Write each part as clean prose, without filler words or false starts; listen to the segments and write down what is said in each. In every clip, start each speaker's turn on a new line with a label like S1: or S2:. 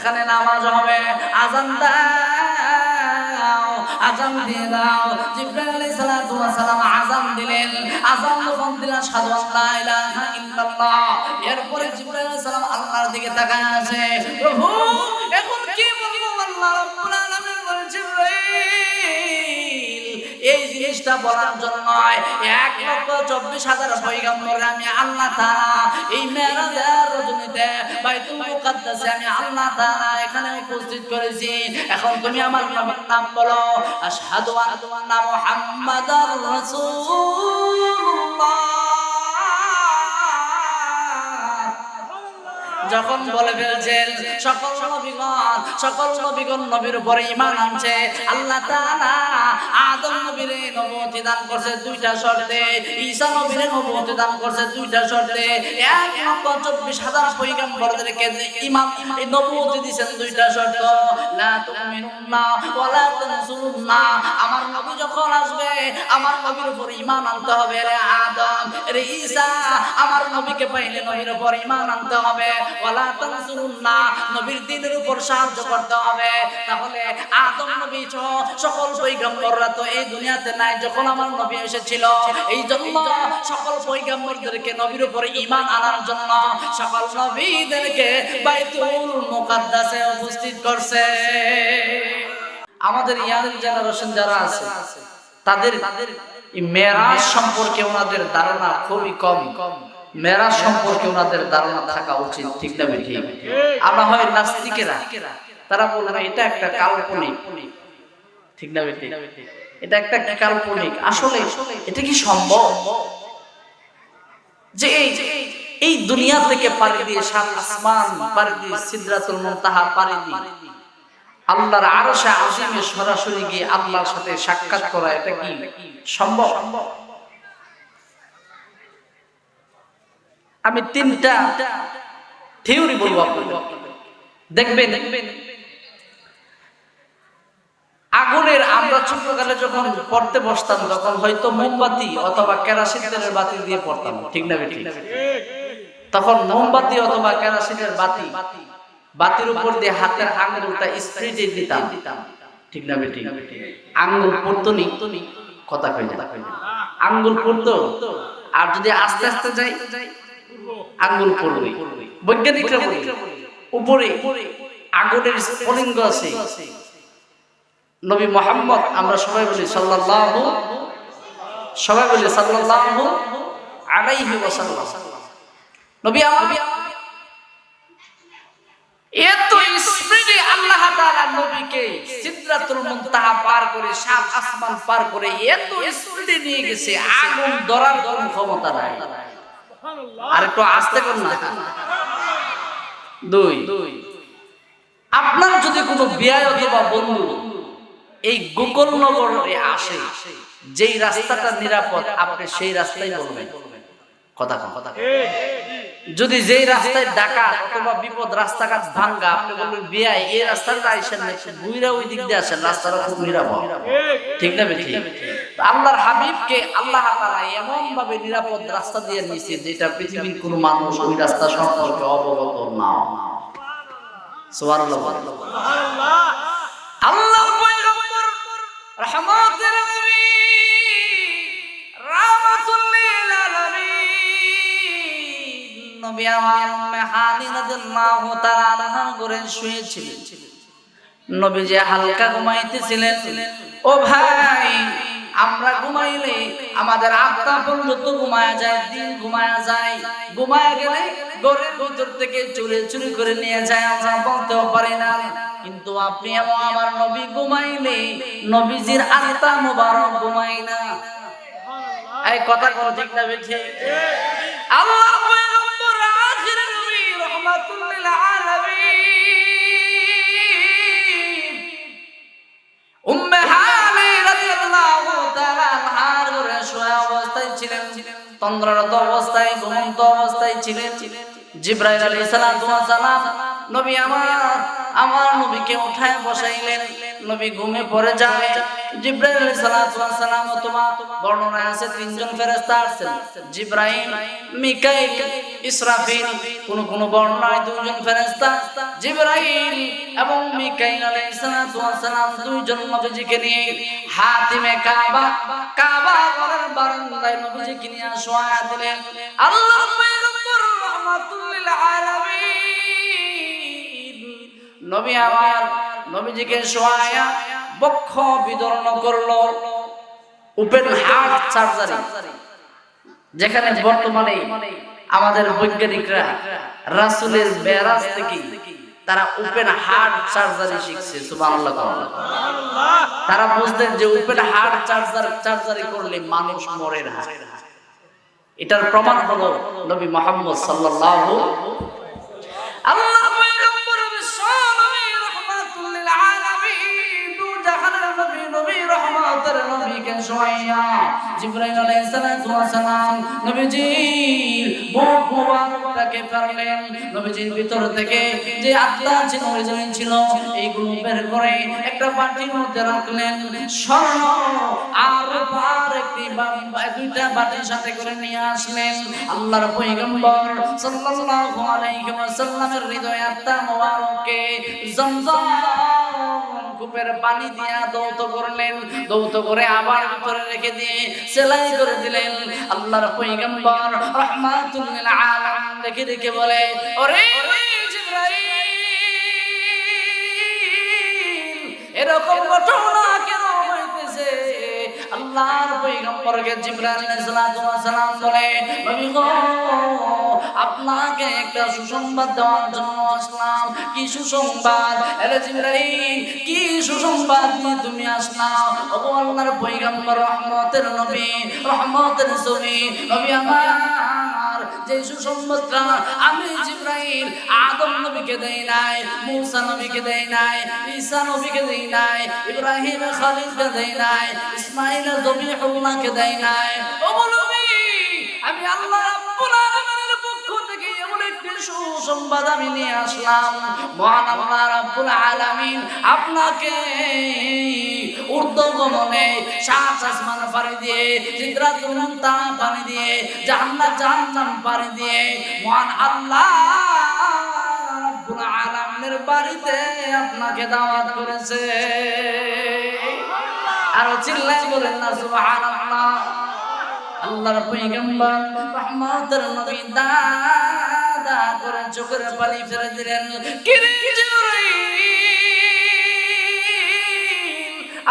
S1: যেখানে নামাজ হবে আযান দাও, আযান দিয়ে দাও। জিবরাইল আলাইহিস সালাতু ওয়াস সালাম আযান দিলেন, আযান যখন দিলেন আশহাদু আল্লা ইলাহা ইল্লাল্লাহ, এরপরে জিবরাইল আলাইহিস সালাম আল্লাহর দিকে তাকায় আছে, প্রভু এখন কি বলবো? আল্লাহ রাব্বুল আলামিন বলেন জিবরাইল এই জিনিসটা বলার জন্য 1,24,000 পয়গম্বর আমি আল্লাহ তাআলা এই মেরাজের রজনীতে বাইতুল মুকাদ্দাসে আমি আল্লাহ তাআলা এখানে উপস্থিত করেছি। এখন তুমি আমার নবীর নাম বলো, আশহাদু আন্না মুহাম্মাদার রাসূলুল্লাহ। যখন বলে ফেলছেন সকল নবীগণ নবীর উপরে ঈমান আনছে। আল্লাহ তাআলা আদম নবীরে নবুয়ত দান করছে দুইটা শর্তে, ঈসা নবীরে নবুয়ত দান করছে দুইটা শর্তে, 1,24,000 পয়গম্বরদেরকে ঈমান এই নবুয়ত দিয়েছেন দুইটা শর্ত। লা তুমিনুন্না ওয়া লা তানসুরুন্না, আমার নবী যখন আসবে আমার নবীর উপর ঈমান আনতে হবে। রে আদম, রে ঈসা, আমার নবীকে পাইলে নবীর উপর ঈমান আনতে হবে। ওয়ালা তানসুরুন্না, নবীর দ্বীনের উপর সাহায্য করতে হবে। তাহলে আদম নবী সকল পয়গম্বররা তো এই দুনিয়াতে নাই যখন আমার নবী এসেছিল। এই জন্য সকল পয়গম্বরদেরকে নবীর উপর ঈমান আনার জন্য সকল নবীদেরকে বাইতুল মুকাদ্দাসে উপস্থিত করছে। আমাদের ইয়াং জেনারেশন যারা আছে তাদের এই মেরাজ সম্পর্কে ওনাদের ধারণা খুবই কম। মেরাজ সম্পর্কে ওনাদের ধারণা থাকা উচিত, ঠিক না ঠিক? আমরা হয় নাস্তিকেরা, তারা বলবে এটা একটা কাল্পনিক, ঠিক না ঠিক? এটা একটা কাল্পনিক। আসলে এটা কি সম্ভব যে এই দুনিয়া থেকে পাড়ি দিয়ে সাত আসমান পাড়ি দিয়ে সিদরাতুল মুনতাহা পাড়ি দিয়ে আল্লাহর আরশে আজিমে সরাসরি গিয়ে আল্লাহর সাথে সাক্ষাৎ করা, এটা কি সম্ভব? আমি তিনটা থিওরি বলবো আপনাদের, দেখবেন। আগুনের আমরা ছোটকালে যখন পড়তে বসতাম তখন হয়তো মোমবাতি অথবা কেরোসিন তেলের বাতি দিয়ে পড়তাম, ঠিক না ঠিক? তখন মোমবাতি অথবা কেরোসিনের বাতির উপর দিয়ে হাতের আঙ্গুলটা স্প্রিটে দিতাম, ঠিক না ঠিক? আঙ্গুল পড়তো নি, কথা কই না, আঙ্গুল পড়তো। আর যদি আস্তে আস্তে যাই আঙ্গুল পড়বে। বৈজ্ঞানিকরা বলে উপরে আগুনের স্ফুলিঙ্গ আছে। নবী মুহাম্মদ, আমরা সবাই বলি সাল্লাল্লাহু আলাইহি ওয়াসাল্লাম, নবী আমার এত স্পিডে আল্লাহ তাআলা নবীকে সিদরাতুল মুনতাহা পার করে সাত আসমান পার করে এত স্পিডে নিয়ে গেছে, আগুন ধরার কোনো ক্ষমতা নাই। আর একটু আস্তে করুন না। দুই, আপনার যদি কোনো বিয়ে অথবা বন্ধু এই গোকুলনগরে আসে, যেই রাস্তাটা নিরাপদ আপনি সেই রাস্তায় বলবেন, কথা। যদি যেই রাস্তায় ডাকাত অথবা বিপদ, রাস্তাঘাট ভাঙ্গা, আপনি বলবেন বিয়ে এই রাস্তাটা আইসেন না, বুইরা ওই দিক দিয়ে আসেন, রাস্তাটা খুব নিরাপদ, ঠিক না ঠিক? আল্লাহর হাবিবকে আল্লাহ তাআলা এমন ভাবে নিরাপদ রাস্তা দিয়ে নিয়েছে যেটা পৃথিবীর কোনো মানুষ ওই রাস্তা সম্পর্কে অবগত না। সুবহানাল্লাহ, সুবহানাল্লাহ। আল্লাহর পয়গম্বর রাহমাতুল নবী রাহমাতুল লিল আলামিন নবী আমার উম্মে হানি রাদিয়াল্লাহু তাআলা আনহার ঘরে শুয়েছিলেন। নবী যে হালকা ঘুমাইতেছিলেন। ও ভাই, আমরা ঘুমাইলে আমাদের আত্মা পর্যন্ত ঘুমায়া যায়, দিন ঘুমায়া যায়। ঘুমায়া গেলে ঘরের ভিতর থেকে চুরি করে নিয়ে যায়, আমরা বলতেও পারি না। কিন্তু আপনি এবং আমার নবী ঘুমাইলে নবীজির আত্মা মুবারক ঘুমায় না। এই কথা কোন ঠিক না বেঠিক? আল্লাহ পয়গম্বর আখির নবী রাহমাতুল লিল আলামিন উম্মে হানি রাদিয়াল্লাহু তাআলা আনহার ঘরে শোয়া অবস্থায় ছিলেন, তন্দ্রারত অবস্থায়, ঘুমন্ত অবস্থায় ছিলেন। জিবরাইল আলাইহিস সালাম নবী আমার নবীকে উঠায় বসাইলেন, নবী ঘুমে পড়ে যায়। জিবরাইল আলাইহিস সালাতু ওয়াস সালাম অথবা বর্ণনায় আছে তিনজন ফেরেশতা আসছেন, জিবরাইল, মিকাইল, ইসরাফিল। কোন বর্ণনায় দুইজন ফেরেশতা জিবরাইল এবং মিকাইল আলাইহিস সালাতু ওয়াস সালাম দুইজন নবীজিকে নিয়ে হাতিমে কাবা ঘরের বারান্দায় নবীজিকে নিয়ে শোয়া দিলেন। আল্লাহর পয়গম্বর রাহমাতুল লিল আলামিন নবী আমার নবীজিকে শোয়া বক্ষ বিদরণ করলো। ওপেন হার্ট সার্জারি, যেখানে বর্তমানে আমাদের বৈজ্ঞানিকরা রাসূলের মেরাজ থেকে তারা ওপেন হার্ট সার্জারি শিখছে। সুবহানাল্লাহ। তারা বুঝতেন যে ওপেন হার্ট সার্জারি করলে মানুষ মরে না। এটার প্রমাণ হলো নবী মুহাম্মদ সাল্লাল্লাহু আল্লাহর পয়গম্বর বিশ্বনবী রাহমাতুল লিল আলামিন দু জাহানের নবী রহমতের নবীকে শোয়া জিবরাইল আলাইহিস সালাতু ওয়াস সালাম নবীজির মুখ মুবারকটাকে ফেরলেন। নবীজির ভিতর থেকে যে আত্মা ছিল ওই ছিল এইগুলো বের করে একটা বাটির মধ্যে রাখলেন। স্বর্ণ আর পার দুইটা বাটির সাথে করে নিয়ে আসলেন। আল্লাহর পয়গম্বর সাল্লাল্লাহু আলাইহি ওয়াসাল্লামের হৃদয়ে আত্মা মোবারককে জমজম কূপের পানি দিয়া দৌত করলেন। দৌত করে আবার ভিতরে রেখে দিয়ে সেলাই করে দিলেন। আল্লাহর পয়গম্বর রাহমাতুল লিল আলামিন দেখে দেখে বলে, ওরে জিবরাইল, এরকম ঘটনা কেন হইতেছে? আল্লাহর পয়গম্বরকে জিবরাইল আলাইহিস সালাম বলে, নবী গো, আপনাকে একটা সুসংবাদ দেওয়ার জন্য আসলাম। কি সুসংবাদ? আরে জিবরাইল, কি সুসংবাদ নিয়ে তুমি আসলাম? ওগো আল্লাহর পয়গম্বর, রহমতের নবী, রহমতের নবী, নবী আমার, যে সুসংবাদটা আমি জিবরাইল আদম নবীকে দেই নাই, মূসা নবীকে দেই নাই, ঈসা নবীকে দেই নাই, ইব্রাহিম খলিলকে দেই নাই, ইসমাঈল যবিহুল্লাহকে দেই নাই। ওগো নবী, আমি আল্লাহ রাব্বুল আলামিনের পক্ষ থেকে এমন একটি সুসংবাদ আমি নিয়ে আসলাম। মহান আল্লাহ রাব্বুল আলামিন আপনাকে ঊর্ধ্বগমনে সাত আসমান পাড়ি দিয়ে, সিদরাতুল মুনতাহা পাড়ি দিয়ে, জান্নাম পাড়ি দিয়ে মহান আল্লাহ রাব্বুল আলামিনের বাড়িতে আপনাকে দাওয়াত করেছে। আর চিল্লায় বলেন না সুবহানাল্লাহ। আল্লাহর পয়গম্বর রহমতের নবী দাদা করে চোখের পানি ফেলে দিলেন। কি রে জিবরাইল,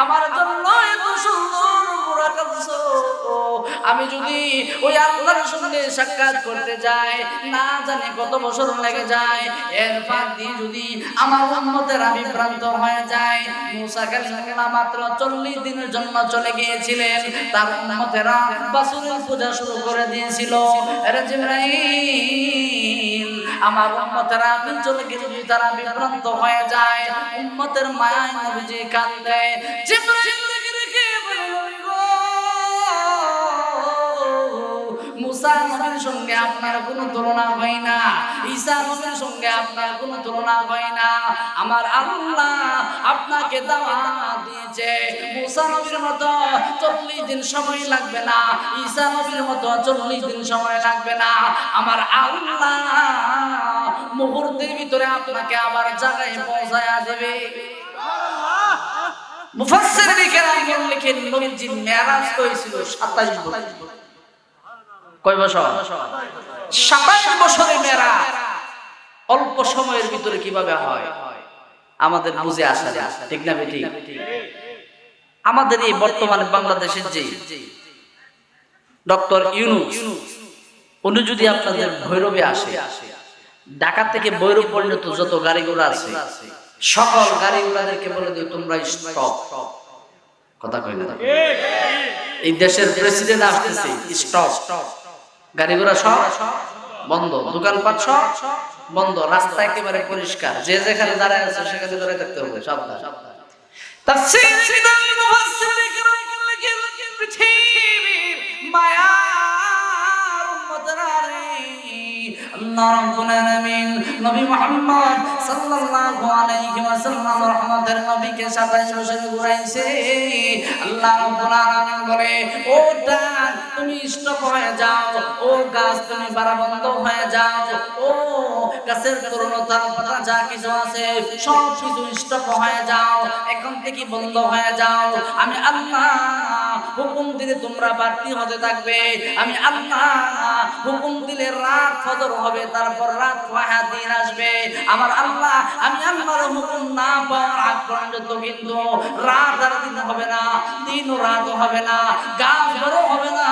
S1: আমার জন্য এত সুন্দর বুড়া কাঁদছো? আমি যদি ওই আল্লাহর সঙ্গে সাক্ষাৎ করতে যাই, না জানি কত বছর লেগে যায়। এর ফাঁক দিয়ে যদি আমার উম্মতেরা বিভ্রান্ত হয়ে যায়। মূসা কালিমুল্লাহ মাত্র 40 দিনের জন্য চলে গিয়েছিলেন, তার উম্মতেরা বাছুরের পূজা শুরু করে দিয়েছিল। আরে জিবরাইল, আমার উম্মতেরা চলে গিয়ে যদি তারা বিভ্রান্ত হয়ে যায়, উম্মতের মায়ায় নবীজি কাঁদে। জিবরাইল মুসা নবীর সঙ্গে আপনার কোনো তুলনা হয় না, ঈসা নবীর সঙ্গে আপনার কোনো তুলনা হয় না। আমার আল্লাহ আপনাকে দাওয়াত দিয়েছে। মুসা নবীর মতো 40 দিন সময় লাগবে না, ঈসা নবীর মতো 40 দিন সময় লাগবে না। আমার আল্লাহ মুহূর্তের ভিতরে আপনাকে আবার জায়গায় পৌঁছায়া দেবে। মুফাসসিরিন কেরাম লিখেন, নবীজি মেরাজ হয়েছিল 27 বছর। কয় বছর? 27 বছরের মেরাজ। অল্প সময়ের ভিতরে কিভাবে হয় আমাদের বুঝে আসা যায়, ঠিক না বেটি? আমাদের এই বর্তমানে বাংলাদেশের যে ডক্টর ইউনূস, উনি যদি আপনাদের ভৈরবে আসে, ঢাকা থেকে ভৈরব পর্যন্ত যত গাড়ি ঘোড়া আছে সকল গাড়ি ঘোড়াদেরকে বলে দিও তোমরা স্টপ। কথা কই না? এই দেশের প্রেসিডেন্ট আসতেছে, স্টপ। গাড়ি ঘোড়া সব বন্ধ, দোকানপাট সব বন্ধ, রাস্তা একেবারে পরিষ্কার, যে যেখানে দাঁড়ায় আছে সেখানে দাঁড়ায় থাকতে হবে। সাবধান। তাফসীর কিতাবে মুফাসসিরিন কেরাম লিখেন, পৃথিবীর মায়ার উম্মতরা রে, আল্লাহ রাব্বুল আলামিন নবী মুহাম্মদ সাল্লাল্লাহু আলাইহি ওয়াসাল্লাম রহমতের নবীকে 27 বছর ঘুরাইছে। আল্লাহ রাব্বুল আলামিন বলে, ও ডাক তুমি স্টপ হয়ে যাও, ও গাছ তুমি বারাবন্ধ হয়ে যাও, ও গাছের তরুণতা পাতা যা কিছু আছে সব কিছু স্টপ হয়ে যাও, এখন থেকে বন্ধ হয়ে যাও। আমি আল্লাহ হুকুম দিলে তোমরা বাড়তি হতে থাকবে। আমি আল্লাহ হুকুম দিলে রাত ফজর হবে, তারপর রাত ওয়াহা দিন আসবে। আমার আল্লাহ আমি আল্লাহর হুকুম না পাওয়ার আগ পর্যন্ত কিন্তু রাত আর দিন হবে না, দিন ও রাত হবে না, গাছ বড় হবে না,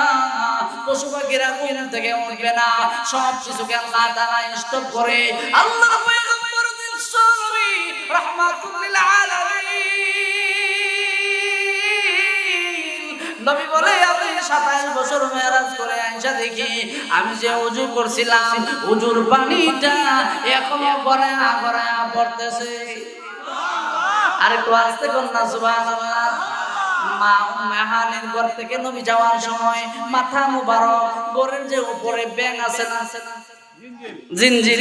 S1: পশু পাখিরা ঘুম থেকে উঠবে না, সব কিছুকে আল্লাহ তাআলা স্টপ করে আল্লাহ পয়গম্বর বিশ্বনবী রাহমাতুল লিল আলামিন নবী বলে, আমি 27 বছর মেরাজ করে আইসা দেখি আমি যে ওযু করছিলাম ওযুর পানিটা এখনো গড়ায়া গড়ায়া পড়তেছে। আরেকটু আস্তে কোন না সুবহানাল্লাহ। মা উম্মে হানির ঘর থেকে নবী যাওয়ার সময় মাথা মুবারক ঘরের যে উপরে ব্যাঙ আছে না, জিনজির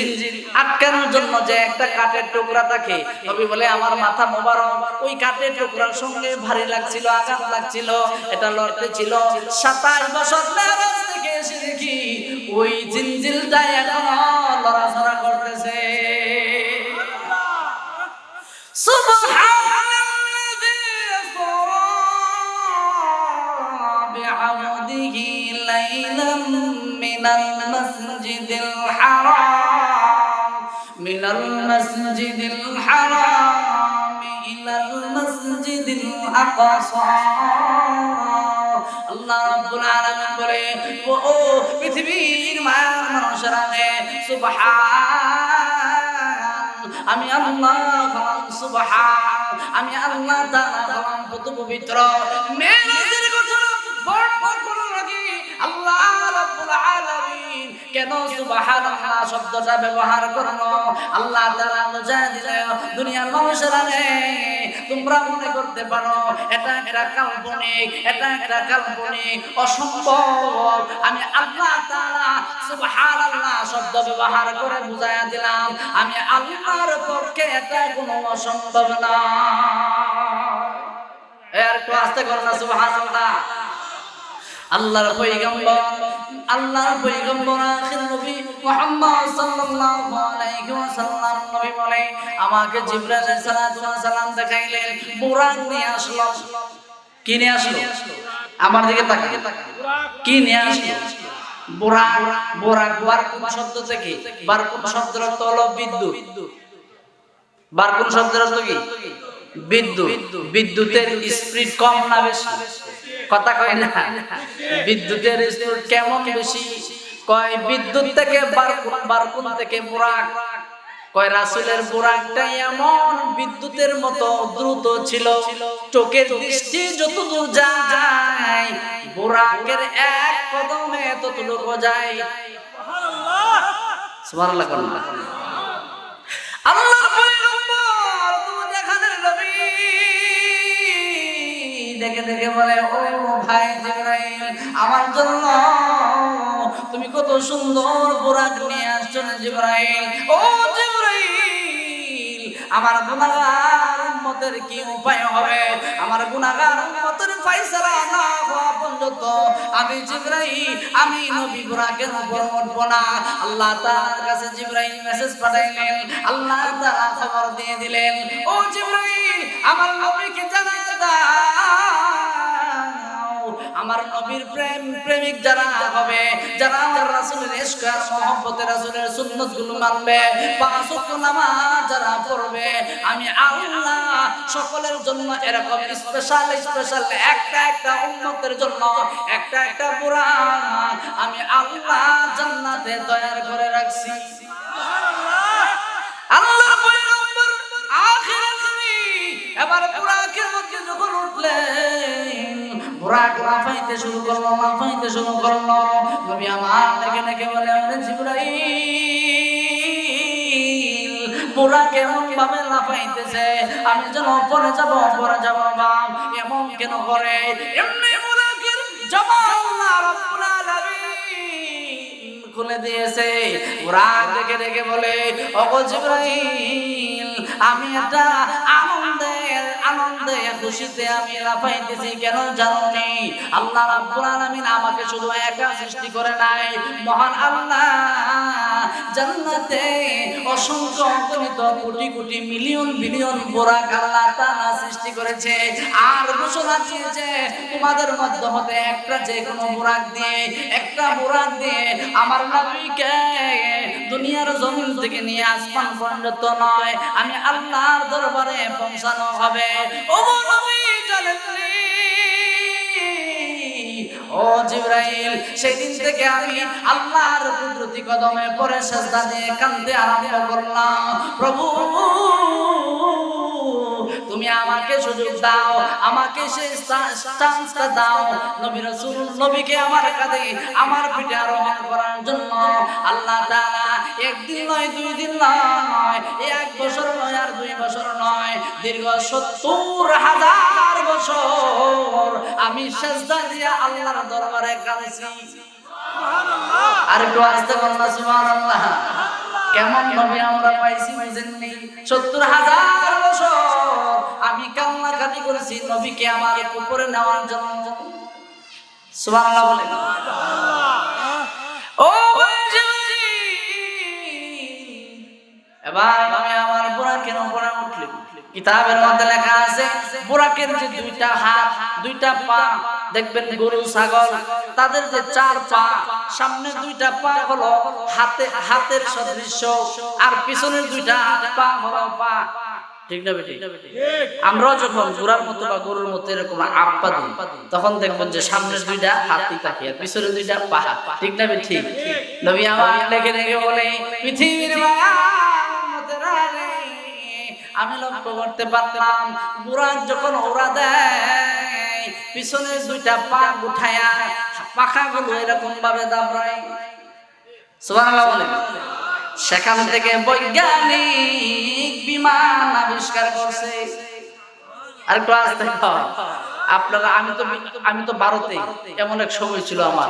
S1: আটকানোর জন্য যে একটা কাঠের টুকরা থাকে, নবী বলে আমার মাথা মোবারক ওই কাঠের টুকরার সঙ্গে ভারী লাগছিল, আঘাত লাগছিল, এটা লড়তে ছিল। 27 বছর মেরাজ থেকে এসে দেখি ওই জিনজিলটা এখনো লড়াচড়া করতেছে। সুবহানাল্লাযী আসরা বি'আবদিহি লাইলাম মিনাল মাসজিদিল হারাম ইলাল মাসজিদিল আকসা। আল্লাহ রাব্বুল আলামিন বলে, ও পৃথিবীর মানুষেরা সুবহান, আমি আল্লাহ সুবহান, আমি আল্লাহ তাআলা কত পবিত্র। মেরাজের কথা বর্ণনা করার আগে আল্লাহ রাব্বুল আলামিন কেন সুবহানাল্লাহ শব্দটা ব্যবহার করলো? আল্লাহ তাআলা বুঝায় দিলেন, দুনিয়ার মানুষেরা তোমরা মনে করতে পারো এটা একটা কাল্পনিক, এটা একটা কাল্পনিক, অসম্ভব। আমি আল্লাহ তাআলা সুবহানাল্লাহ শব্দ ব্যবহার করে বুঝায়া দিলাম আমি আল্লাহর পক্ষে এটা কোনো অসম্ভব না। এর তো আস্তে করো না সুবহানাল্লাহ। আল্লাহর পয়গম্বর আখির নবী মুহাম্মদ সাল্লাল্লাহু আলাইহি ওয়াসাল্লাম নবী বলে, আমাকে জিবরাইল আলাইহিস সালাম দেখাইলেন, বুরাক নিয়ে আসলো। কি নিয়ে আসলো? আমার দিকে তাকান, কি নিয়ে আসলো? বুরাক। বুরাক বারকুন শব্দ থেকে, বারকুন শব্দের অর্থ হলো বিদ্যুৎ। বারকুন শব্দের অর্থ কি? বিদ্যুৎ। বিদ্যুতের স্পিড কম না বেশি? কথা কয় না, বিদ্যুতের স্পিড কেমন বেশি? কয় বিদ্যুৎ থেকে বারকুন, বারকুন থেকে বুরাক। কয় রাসূলের বুরাকটা এমন বিদ্যুতের মতো দ্রুত ছিল, চোখের দৃষ্টি যতদূর যায় বুরাকের এক কদমে ততটুকু যায়। সুবহানাল্লাহ, সুবহানাল্লাহ। আল্লাহ পয়গম্বর তুমি দেখানের নবী দেখে দেখে বলে, ও ভাই জিবরাইল, আমার জন্য তুমি কত সুন্দর বুরাক নিয়ে আসছো না জিবরাইল। ও জিবরাইল, আমার গুনাহগার উম্মতের কি উপায় হবে? আমার গুনাহগার উম্মতের ফয়সালা না হওয়া পর্যন্ত আমি জিবরাইল, আমি নবী বুরাকের উপর উঠব না। আল্লাহ তাআলার কাছে জিবরাইল মেসেজ পাঠাইলেন, আল্লাহ তাআলা খবর দিয়ে দিলেন, ও জিবরাইল, আমার নবীকে জানায় দাও, আমার নবীর প্রেমিক যারা হবে, যারা আমার রাসূলের ইশক আর মহব্বতে রাসূলের সুন্নাতগুলো মানবে, পাঁচ ওয়াক্ত নামাজ যারা পড়বে, আমি আল্লাহ সকলের জন্য এরকম স্পেশাল স্পেশাল একটা একটা উম্মতের জন্য একটা একটা বুরাক আমি আল্লাহ জান্নাতে তৈরি করে রাখছি। সুবহানাল্লাহ। আল্লাহ পয়গম্বর আখির নবী এবার বুরাকের মধ্যে যখন উঠলেন, বুরাক লাফাইতে শুরু করলো, লাফাইতে শুরু করলো। নবী আমার দেখে দেখে বলে, আরে জিবরাইল, বুরাক এমন ভাবে লাফাইতেছে আমি যেন পরে যাব বাপ, এমন কেন করে? এমনি বুরাকের জবাব আল্লাহ রাব্বুল আলামিন খুলে দিয়েছে। বুরাক দেখে দেখে বলে, ওগো জিবরাইল, আমি এটা আনন্দে খুশিতে আমি লাফাইতেছি, কেন জানোনি? আল্লাহ রাব্বুল আলামিন আমাকে শুধু একা সৃষ্টি করে নাই, মহান আল্লাহ জান্নাতে অসংখ্য অগণিত কোটি কোটি মিলিয়ন বিলিয়ন বুরাক আল্লাহ তাআলা সৃষ্টি করেছে। আর ঘোষণা দিয়েছে, তোমাদের মধ্য হতে একটা যে কোনো বুরাক দিয়ে আমার নবীকে দুনিয়ার জমিন থেকে নিয়ে আসমান পর্যন্ত নয়, আমি আল্লাহর দরবারে পৌঁছানো হবে। ও নবী জানেননি, ও জিবরাইল, সেদিন থেকে আমি আল্লাহর কুদরতি কদমে পড়ে সিজদা দিয়ে কাঁদতে আরম্ভ করলাম, প্রভু তুমি আমাকে সুযোগ দাও, আমাকে সেই চান্সটা দাও, নবী রাসূল নবীকে আমার কাঁধে আমার পিঠে আরোহণ করার জন্য। আল্লাহ তাআলা একদিন নয়, 2 দিন নয়, 1 বছর নয়, আর 2 বছর নয়, দীর্ঘ 70,000 বছর আমি সিজদা দিয়ে আল্লাহর দরবারে কাঁদছি। সুবহানাল্লাহ। আর একটু আস্তে বলুন না সুবহানাল্লাহ। কেমন নবী আমরা পাইছি বুঝেননি? 70,000 বছর আমি কান্নাকাটি করেছি নবীকে আমার উপরে নেওয়ার জন্য। সুবহানাল্লাহ বলেন। ও এবার আমি আমার বুরাকের উপরে উঠলাম। কিতাবের মধ্যে লেখা আছে, বুরাকের যে 2টা হাত 2টা পা, দেখবেন গরু ছাগল তাদের যে 4 পা, সামনে 2টা পা হলো হাতের সদৃশ্য, আর পিছনের 2টা পা হলো পা। ঠিক না বেটি? আমরা যখন ঘোড়ার মতো বা গরুর মতো এরকম আপ্পা দিই, তখন দেখবেন যে সামনের 2টা হাতই থাকে আর পিছনের 2টা পা। ঠিক না বেটি? নবী আমার লেখে রেখে বলে, পৃথিবীর আমি লক্ষ্য করতে পারলাম, বুরাক যখন ওরা দেয় পিছনের 2টা পা উঠায়া পাখাগুলো এরকম ভাবে দাবড়ায়। সুবহানাল্লাহ বলেন। সেখান থেকে বৈজ্ঞানিক বিমান আবিষ্কার করছে। আর একটু আসতে আপনারা, আমি তো ভারতে এমন এক সময় ছিল আমার,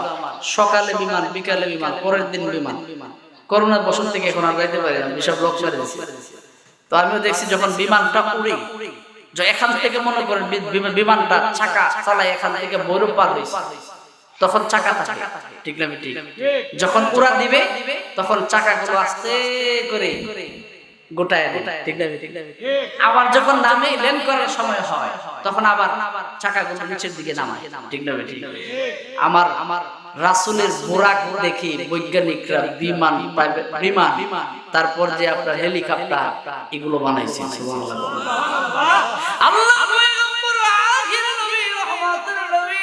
S1: সকালে বিমান, বিকালে বিমান, পরের দিন বিমান। করোনার বছর থেকে এখন আর যাইতে পারি না, বিশাল ব্লক মেরে দিয়েছে। তো আমিও দেখছি যখন বিমানটা উড়ে, যে এখান থেকে মনে করেন বিমানটা চাকা চালায় এখান থেকে বৈরব পার হয়েছে, তখন চাকা থাকে। ঠিক না ঠিক? যখন উড়া দিবে তখন চাকাগুলো আস্তে করে গোটায় দেয়। ঠিক না ঠিক? আবার যখন নামে ল্যান্ড করার সময় হয়, তখন আবার চাকাগুলো নিচের দিকে নামায়। ঠিক না ঠিক? আমার রাসূলের বুরাক দেখি বৈজ্ঞানিকরা বিমান, তারপর যে আপনার হেলিকপ্টার এগুলো বানাইছে। সুবহানাল্লাহ। আল্লাহ পয়গম্বর আখির নবী রহমাতুল নবী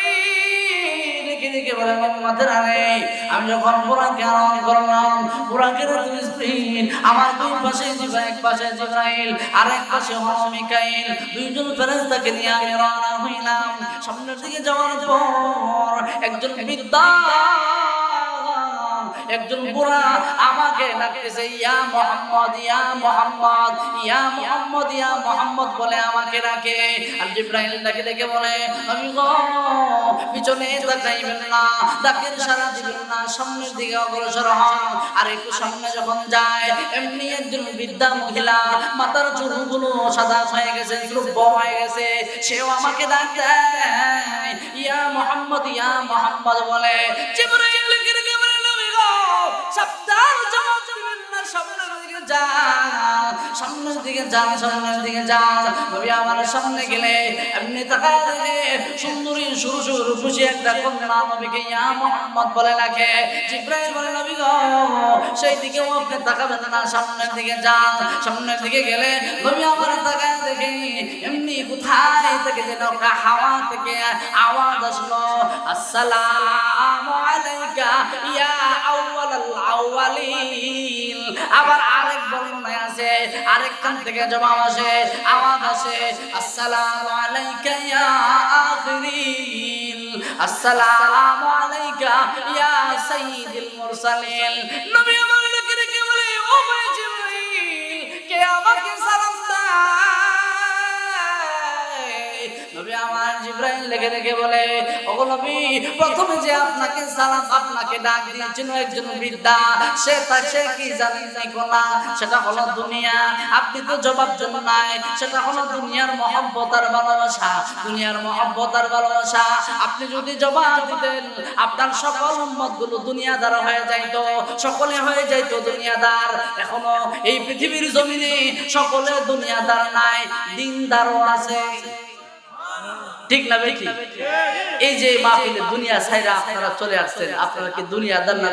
S1: দেখে দেখে বলে, মুহাম্মদের আগে আমি যখন বুরাকে আরোহণ করলাম, বুরাকের 2 স্পিন, আমার 2 পাশে জিবরাইল, এক পাশে জিবরাইল আর এক পাশে মিকাইল, 2জন ফেরেশতাকে নিয়ে আমি রওনা হইলাম। সামনের দিকে যাওয়ার পর একজন বৃদ্ধা, একজন বুড়া আমাকে ডাকতেছে, ইয়া মুহাম্মদ, ইয়া মুহাম্মদ, ইয়া মুহাম্মদ, ইয়া মুহাম্মদ বলে আমাকে ডাকে। আর জিবরাইল ডাকে ডেকে বলে, আমি গো পিছনে তাকাইবেন না, ডাকের সাড়া দিবেন না, সামনের দিকে অগ্রসর হন। আর একটু সামনে যখন যায়, এমনি একজন বৃদ্ধা মহিলা, মাথার চুলগুলো সাদা হয়ে গেছে, লম্ব হয়ে গেছে, সেও আমাকে ডাক দেয়, ইয়া মুহাম্মদ, ইয়া মুহাম্মদ বলে। জিবরাইল সাবধান, জবাব দিবেন না, সামনের দিকে যান, সামনের দিকে যান, সামনের দিকে যান। নবী আমার সামনে গেলে এমনি তাকায় দেখে সুন্দরী সুরসুর খুশি একটা কন্যা নবীকে ইয়া মুহাম্মদ বলে ডাকে। জিবরাইল বলে, নবী গো সেই দিকেও আপনি তাকাবেন না, সামনের দিকে যান। সামনের দিকে গেলে নবী আমার তাকায় দেখে এমনি কোথায় থেকে যেন হাওয়া থেকে আওয়াজ আসলো, আসসালামু আলাইকা ইয়া আউয়ালাল আউয়ালিন। আবার আরেক বর্ণনায় আছে, আরেকখান থেকে জবাব আসে, আওয়াজ আসে, আসসালামু আলাইকা ইয়া আখিরিন, আসসালামু আলাইকা ইয়া সাইয়্যিদুল মুরসালিন। নবী আমার ডেকে ডেকে বলে, ও জিবরাইল, কে আমাকে সালাম দেয়? নবী আমার জিবরাইল লেগে বলে, ওগো নবী, প্রথমে যে আপনাকে সালাম আপনাকে ডাক দিয়েছিল একজন বৃদ্ধা, সে কি জানেন না? সেটা হলো দুনিয়া। আপনি তো জবাব দেন নাই। সেটা হলো দুনিয়ার মহব্বত আর ভালোবাসা, দুনিয়ার মহব্বত আর ভালোবাসা। আপনি যদি জবাব দিতেন, আপনার সকল উম্মতগুলো দুনিয়াদার হয়ে যাইতো, সকলে হয়ে যাইতো দুনিয়াদার। এখনো এই পৃথিবীর জমিনে সকলে দুনিয়াদার নাই, দিনদারও আছে। ঠিক না বেঠি? এই যে মাহফিলে দুনিয়া ছাইরা আপনারা চলে আসছেন, আপনারা কি দুনিয়াদার না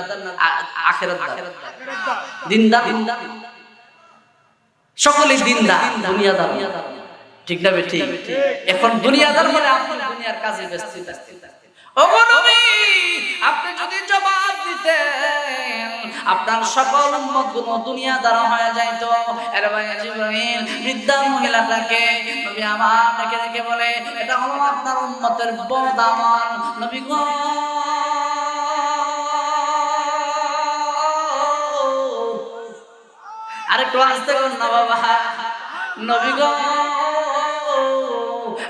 S1: আখিরাতদার? দিনদার। সকলে দিনদার, দুনিয়াদার। ঠিক না বেঠি? এখন দুনিয়াদার মানে আপনি দুনিয়ার কাজে ব্যস্ত। ওগো নবী, আপনি যদি জবাব দিতেন, আপনার সকল উম্মতগুলো দুনিয়াদার হয়ে যাইতো। এর ভাই জিবরাইল বৃদ্ধা মহিলাটাকে নবী আমার রেখে বলে, এটা হলো আপনার উম্মতের বদ আমল। নবী গো, আরেকটু আস্তে করুন না বাবা। নবী গো,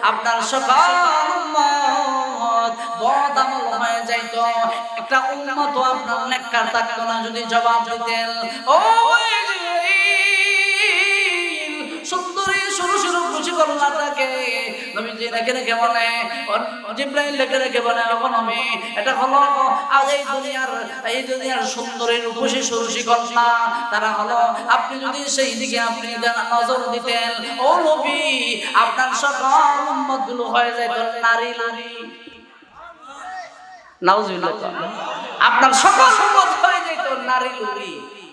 S1: আপনার সকল উম্মত বদ আমল হয়ে যাইতো, একটা উম্মত আপনার নেককার থাকতো না যদি জবাব দিতেন। ও সুন্দরী শুরু খুশি করলাটাকে নবীজি রেখে বলে, জিবরাইল রেখে বলে, ওগো নবী, এটা হলো আজ এই দুনিয়ার সুন্দরীর রূপসী সুরসী কন্যা, তারা হলো আপনি যদি সেই দিকে আপনি নজর দিতেন, ও নবী, আপনার সকল উম্মতগুলো হয়ে যাইত নারী। নাউজুবিল্লাহ। আপনার সকল উম্মত হয়ে যাইত নারী।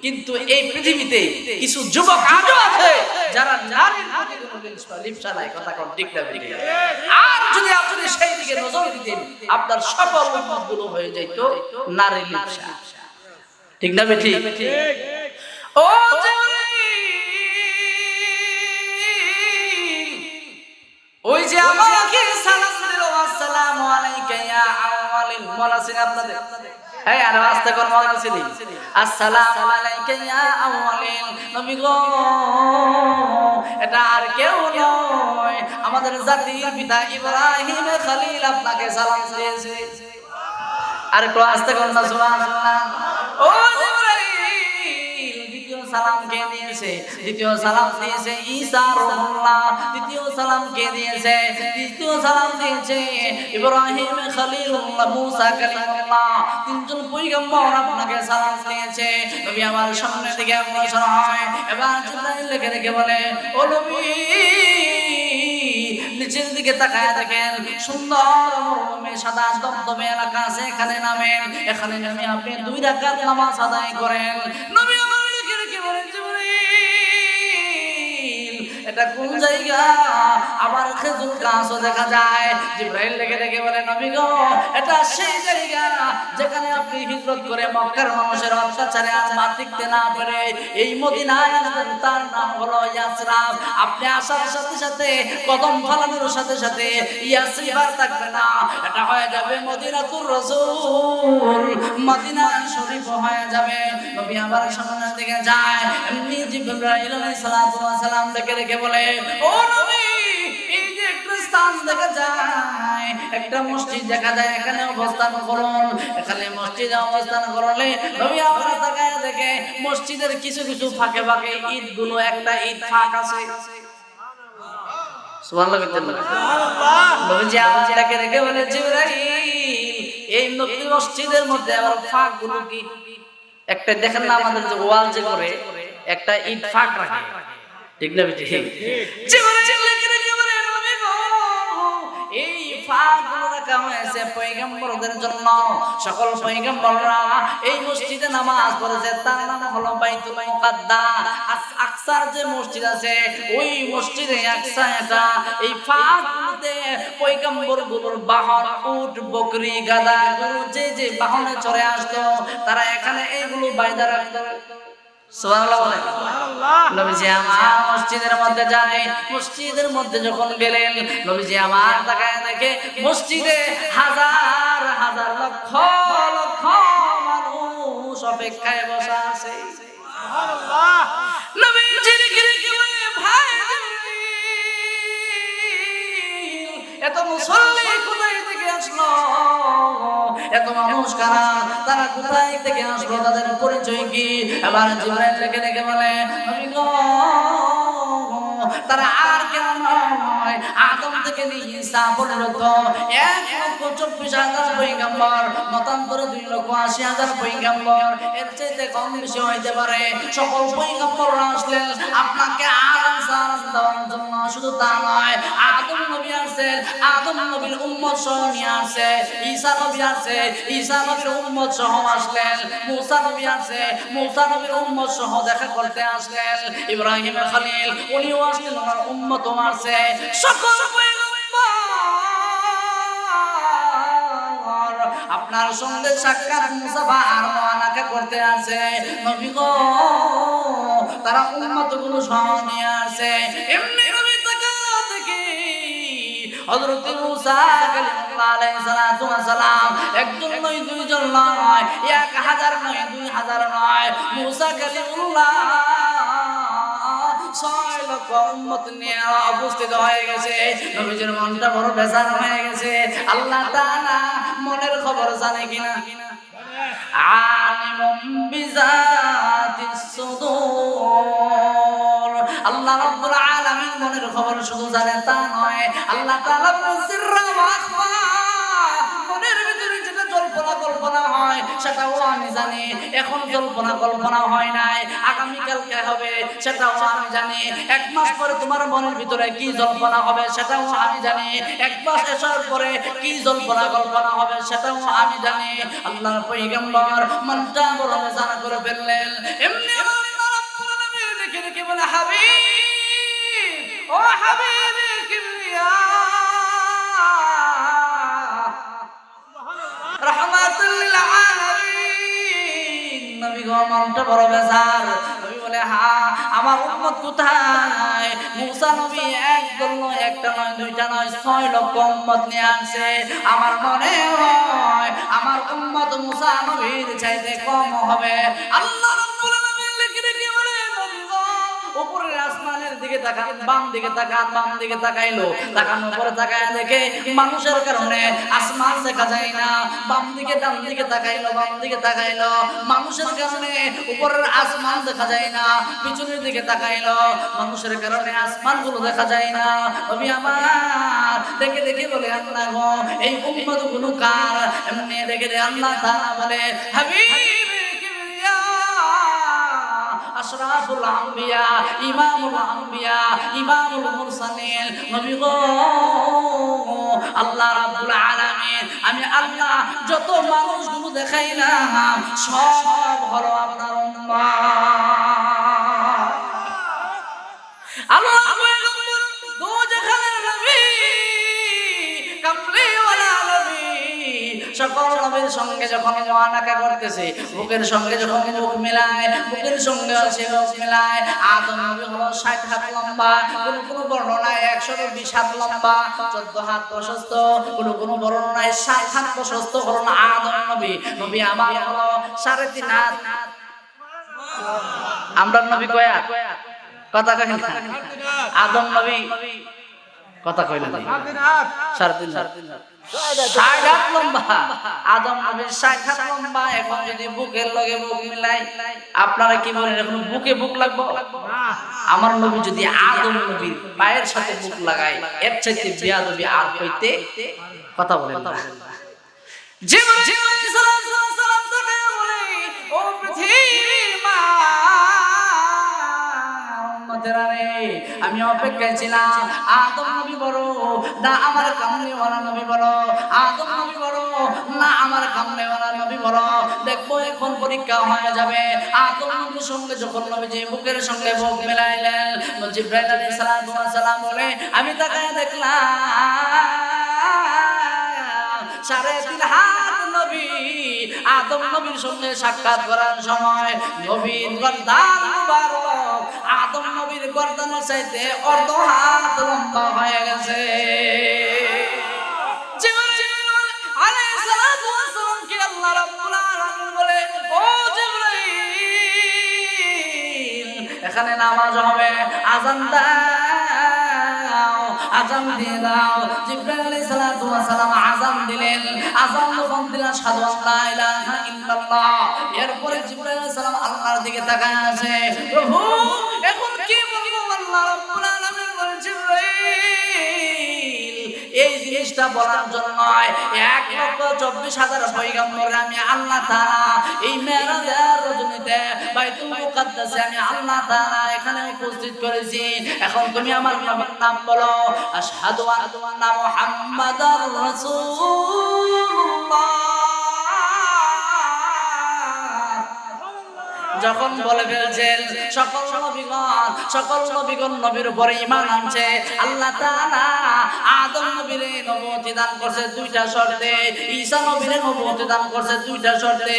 S1: কিন্তু এই পৃথিবীতে কিছু যুবক আজও আছে যারা নারীর প্রতি কোনো লিপ্সা নাই। কথা কম ঠিক না? আর যদি আপনি সেই দিকে নজর দিতেন, আপনার সকল উম্মতগুলো হয়ে যাইত নারী লিপ্সা। ঠিক না বেঠি? ও ওই যে আমাকে সালাম দিল, আসসালামু আলাইকা ইয়া আওয়ালিল মুরসালিন। আপনাদের এই আর আস্তে কোন মুরসালিন, আসসালামু আলাইকা ইয়া আওয়ালিল নবী গো, এটা আর কেউ নয়, আমাদের জাতির পিতা ইব্রাহিম খলিল আপনাকে সালাম দিয়েছে। আর একটু আস্তে কোন না সুবহানাল্লাহ। ও সালাম কে দিয়েছে? দ্বিতীয় সালাম দিয়েছে ঈসা রুহুল্লাহ। তৃতীয় সালাম কে দিয়েছে? তৃতীয় সালাম দিয়েছে ইব্রাহিম খলিলুল্লাহ, মুসা কালিমুল্লাহ। তিনজন পয়গম্বর আপনাকে সালাম দিয়েছে। নবী আমার সামনে দিকে অগ্রসর হয়, এবার জিবরাইল রেখে বলে, ও নবী, নিচের দিকে তাকায় দেখেন, সুন্দর মরুভূমি সাদা দবদবে এলাকা আছে, এখানে নামেন। এখানে নামে আপনি 2 রাকাত নামাজ আদায় করেন। নবী আমার এটা কোন জায়গা? আবার খেজুর গাছও দেখা যায়। জিবরাইল রেখে বলে, নবী গো, এটা সেই জায়গা যেখানে আপনি হিজরত করে মক্কার মানুষের অত্যাচারে আর মা টিকতে না পারে এই মদিনায় আসবেন, তার নাম হলো ইয়াসরাব। আপনি আসার সাথে সাথে কদম ফলানোর সাথে সাথে ইয়াসরিব আর থাকবে না, এটা হয়ে যাবে মদিনাতুর রাসূল, মদিনা শরীফ হয়ে যাবে। নবী আমার সামনে দিকে যায়, এমনি জিবরাইল আলাইহিস সালাতু ওয়াস সালাম রেখে বলে, ও নবী, এই যে একটা স্থান দেখা যায়, একটা মসজিদ দেখা যায়, এখানে অবস্থান করুন। এখানে মসজিদে অবস্থান করলে নবী আমার তাকায় দেখে মসজিদের কিছু কিছু ফাঁকে ফাঁকে ঈদ গুলো, একটা ঈদ ফাঁক আছে। সুবহানাল্লাহ। নবীজি আমাকে রেখে বলে, জিবরাইল, এই নবী মসজিদের মধ্যে আবার ফাঁক গুলো কি? একটা দেখেন না আমাদের যে ওয়াল যে করে একটা ঈদ ফাঁক রাখে, ঠিক না বেটি? এই ফাঁকগুলো রাখা হয়েছে পয়গম্বরদের জন্য। সকল পয়গম্বররা এই মসজিদে নামাজ পড়েছে, তার নাম হলো বাইতুল মুকাদ্দাস। আকসার যে মসজিদ আছে, ওই মসজিদে আকসা এটা। এই ফাঁকগুলোতে পয়গম্বরগুলোর বাহন, উট, বকরি, গাধা, গরু, যে যে বাহনে চড়ে আসতো, তারা এখানে এইগুলো বাইদা রাখতো। নবীজি আমার মসজিদের মধ্যে যায়, মসজিদের মধ্যে যখন গেলেন, নবীজি আমার তাকায় দেখে মসজিদে হাজার হাজার লক্ষ লক্ষ মানুষ অপেক্ষায় বসা আছে। এত মুসল্লি এত মানুষ কারা, তারা কোথায় থেকে আসলো, তাদের পরিচয় কি? এবার জিবরাইল ডেকে ডেকে বলে নবী গো, তারা আর কেন নয়, আদম থেকে নিয়ে ঈসা পর্যন্ত 1,24,000 পয়গম্বর, মতান্তরে 2,80,000 পয়গম্বর, এর চাইতে কম বেশি হইতে পারে। সকল পয়গম্বররা আসলেন আপনাকে আলাম সালাম দেওয়ার জন্য। শুধু তা নয়, আদম নবী আসছেন, আদম নবীর উম্মত সহ নিয়ে আসছে। ঈসা নবী আসছে, ঈসা নবীর উম্মত সহ আসলেন। মুসা নবী আসছে, মুসা নবীর উম্মত সহ দেখা করতে আসলেন। ইব্রাহিম খলিল উনিও আসলেন, ওনার উম্মত আসছে। সকল পয়গম্বর আপনার সঙ্গে সাক্ষাৎ মুসাফা আর মুআনাকা করতে আসে। নবী গো, তারা উম্মতগুলো সহ নিয়ে আসে। এমনি নবী তাকা দেখি হযরত মুসা কালিমুল্লাহ আলাইহিস সালাতু ওয়াস সালাম একজন নয়, দুইজন নয়, 1000 নয়, 2000 নয়, মুসা কালিমুল্লাহ 6 লক্ষ উম্মত নিয়ে উপস্থিত হয়ে গেছে। নবীজির মনটা বড় বেজার হয়ে গেছে। আল্লাহ তাআলা মনের খবর জানে কিনা? আলিমুম বিজাতিস সুদূর। আল্লাহ রাব্বুল আলামিন মনের খবর শুধু জানে তা নয়, আল্লাহ তাআলা সিররা ওয়া আখফা, মনের ভিতরে যেটা জল্পনা কল্পনা হয় সেটাও আমি জানি। এখন জল্পনা কল্পনা হয় নাই, আগামী কালকে হবে সেটাও আমি জানি। 1 মাস পরে তোমার মনের ভিতরে কি জল্পনা হবে সেটাও আমি জানি। 1 মাস আসার পরে কি জল্পনা কল্পনা হবে সেটাও আমি জানি। আল্লাহর পয়গম্বর মনটা বড় জানা করে ফেললেন। এমনি আল্লাহ রাব্বুল আলামিন দেখে দেখে বলে হাবিব, ও হাবিব কিবরিয়া, রাহমাতুল লিল আলামিন। নবী গো, মনটা বড় বেজার। নবী বলে হ্যাঁ, আমার উম্মত কোথায়? মুসা নবী একদল নয়, একটা নয়, দুইটা নয়, 6 লক্ষ উম্মত নিয়ে আসছে। আমার মনে হয় আমার উম্মত মুসা নবীর চাইতে কম হবে। আল্লাহ রাব্বুল আলামিন লিখে রেখে বলে নবী গো, উপরের আসমানের দিকে তাকান, বাম দিকে তাকান। বাম দিকে তাকাইলো, তাকানোর পরে তাকায় দেখে মানুষের কারণে আসমান দেখা যায় না। বাম দিকে ডান দিকে তাকাইলো, বাম দিকে তাকাইলো, মানুষের কারণে উপরের আসমান দেখা যায় না। পিছনের দিকে তাকাইলো, মানুষের কারণে আসমানগুলো দেখা যায় না। নবী আমার দেখে দেখে বলে আল্লাহ গো, এই উম্মতগুলো কার? এমনি দেখে দেখে আল্লাহ তাআলা বলে হাবিব কিবরিয়া, আশরাফুল আম্বিয়া, ইমামুল আম্বিয়া, ইমামুল মুরসালিন। নবী গো, আল্লাহ রাব্বুল আলামিন, আমি আল্লাহ যত মানুষগুলো দেখাইলাম সব হলো আপনার উম্মত। আল্লাহ পয়গম্বর দো জাহানের নবী, কামলিওয়ালা নবী, সকল নবীর সঙ্গে যখন মুআনাকা করতেছে, বুকের সঙ্গে যখন বুক মিলায়, বুকের সঙ্গে সে বুক মিলায়। আদম নবী হলো 60 হাত লম্বা, কোন বর্ণনায় 120 হাত লম্বা, 14 হাত প্রশস্ত, কোন বর্ণনায় 7 হাত প্রশস্ত হলো আদম নবী। নবী আমার হলো 3.5 হাত। আমরা নবী কয়া কথা কই না, আদম নবী কথা কইলেন 3.5 হাত, 60 হাত লম্বা। আদম নবীর 60 হাত লম্বা। এখন যদি বুকের লগে বুক মিলাই, আপনারা কি বলেন এখন বুকে বুক লাগবে? আমার নবী যদি আদম নবীর পায়ের সাথে বুক লাগায়, এর চাইতে বেয়াদবি আর হইতে কথা বলেন না। জীবন সালাম তাকে বলে, ও পৃথিবীর মা, আমি অপেক্ষায় ছিলাম। আদম নবী বড় না আমার কামলিওয়ালা নবী বড়? আদম নবী বড় না আমার কামলিওয়ালা নবী বড়? দেখবো এখন পরীক্ষা হয়ে যাবে। আদম নবীর সঙ্গে যখন নবীজি বুকের সঙ্গে বুক মিলাইলেন, জিবরাইল আলাইহিস সালাম বলে আমি তাকায় দেখলাম 3.5 হাত নবী আদম নবীর সঙ্গে সাক্ষাৎ করার সময় নবীর গর্দান মুবারক আদম নবীর গর্দানের চাইতে অর্ধ হাত লম্বা হয়ে গেছে। জিবরাইল আলাইহিস সালাতু ওয়াস সালাম কে আল্লাহ রাব্বুল আলামিন বলে, ও জিবরাইল এখানে নামাজ হবে, আযান দাও। দাও, আযান দিয়ে দাও। জিবরাইল আলাইহিস সালাতু ওয়াস সালাম আযান দিলেন। আযান যখন দিলেন আশহাদু আল্লা ইলাহা ইল্লাল্লাহ, এরপরে জিবরাইল আলাইহিস সালাম আল্লাহর দিকে তাকায় আছে, প্রভু এখন কি বলবো? আল্লাহ রাব্বুল আলামিন বলেন, জিবরাইল এই জিনিসটা বলার জন্য 1,24,000 পয়গম্বর আমি আল্লাহ তাআলা এই মেরাজের রজনীতে বাইতুল মুকাদ্দাসে আমি আল্লাহ তাআলা এখানে উপস্থিত করেছি। এখন তুমি আমার নবীর নাম বলো, আশহাদু আন্না মুহাম্মাদার রাসূলুল্লাহ। যখন বলে ফেলছেন, সকল নবীগণ নবীর উপরে ঈমান আনছে। আল্লাহ তাআলা আদম নবীরে নবুয়তি দান করছে দুইটা শর্তে, ঈসা নবীরে নবুয়তি দান করছে দুইটা শর্তে,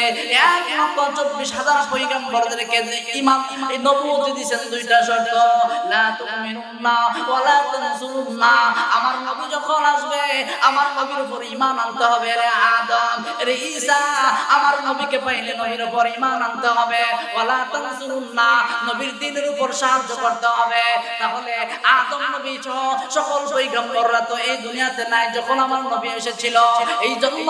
S1: 1,24,000 পয়গম্বরদেরকে ঈমান এই নবুয়তি দিয়েছেন দুইটা শর্ত। লা তুমিনুনা ওয়া লা তানসুরুনা, আমার নবী যখন আসবে আমার নবীর উপরে ঈমান আনতে হবে। রে আদম, রে ঈসা, আমার নবীকে পাইলে নবীর উপরে ঈমান আনতে হবে। ওয়ালা তানসুরুন্না, নবীর দ্বীনের উপর সাহায্য করতে হবে। তাহলে আদম নবী সকল পয়গম্বররা তো এই দুনিয়াতে নাই যখন আমার নবী এসেছিল। এই জন্য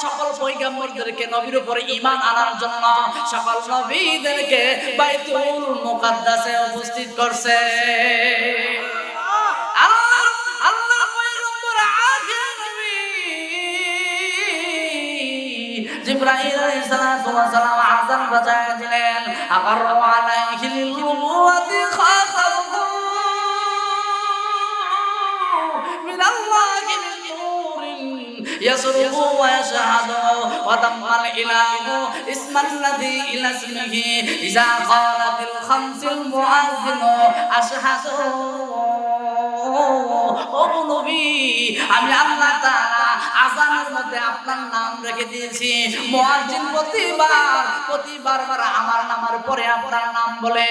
S1: সকল পয়গম্বরদেরকে নবীর উপরে ঈমান আনার জন্য সকল নবীদেরকে বাইতুল মুকাদ্দাসে উপস্থিত করছে। আল্লাহ পয়গম্বর আখির নবী জিবরাইল আলাইহিস সালাতু ওয়াস সালাম আযান বাজায় দিলেন, আকারু আলাইহিল নবুওয়াতি খাতাবু মিনাল্লাহি মিন নূরিন ইয়াসরুবু ওয়া ইয়াশহাদু ওয়া তাম্মাল ইলাহু ইসমাল্লাযী ইলা ইসমিহি ইযা ক্বালাতিল খামসিল মুআযযিনু আশহাদু। ও নবী, আমি আল্লাহ তাআলা আযানের মধ্যে আপনার নাম রেখে দিয়েছি। মুয়াজ্জিন প্রতিবার আমার নামের পরে আপনার নাম বলে,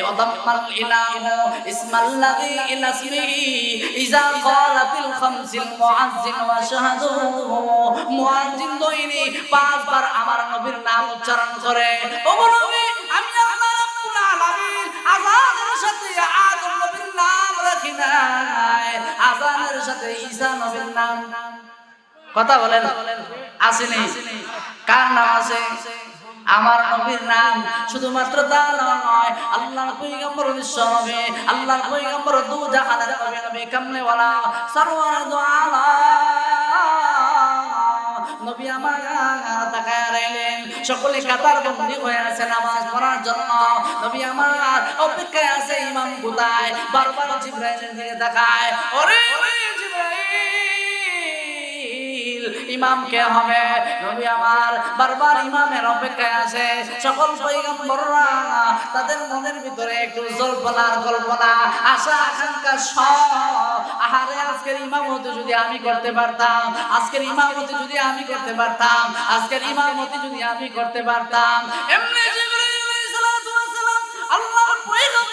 S1: ওয়াদাম্মাল ইলাহু ইসমাল্লাযী ইলা ইসমিহি ইযা ক্বালাতিল খামসিল মুআযযিন ওয়া শাহাদু। মুয়াজ্জিন দৈনি 5 বার আমার নবীর নাম উচ্চারণ করে। ও নবী, আমি আল্লাহ রাব্বুল আলামিন আযানের সাথে আদম নবীর নাম রাখি নাই, আযানের সাথে ঈসা নবীর নাম। কথা বলেন আসেনি? কার নাম আছে? আমার নবীর নাম। শুধুমাত্র তা নয়, আল্লাহর পয়গম্বর বিশ্ব নবী, আল্লাহর পয়গম্বর দু জাহানের নবী, নবী কামলেওয়ালা সরওয়ার দু আলাম নবী আমার তাকায় রইলেন। সকলে কাতার বন্দী হয়ে আছে নামাজ পড়ার জন্য। নবী আমার অপেক্ষায় আছে, ইমাম কোথায়? বারবার জিবরাইলের দিকে তাকায়, ওরে ইমাম কে হবে? নবী আমার বারবার ইমামের অপেক্ষায় আছে। সকল পয়গম্বররা তাদের মনের ভিতরে একটু জল্পনার কল্পনা, আশা আকাঙ্ক্ষা সব। আহারে, আজকের ইমামতি যদি আমি করতে পারতাম, আজকের ইমামতি যদি আমি করতে পারতাম, আজকের ইমামতি যদি আমি করতে পারতাম। এমনি জিবরাইল আলাইহিস সালাতু ওয়াস সালাম আল্লাহর পয়গম্বর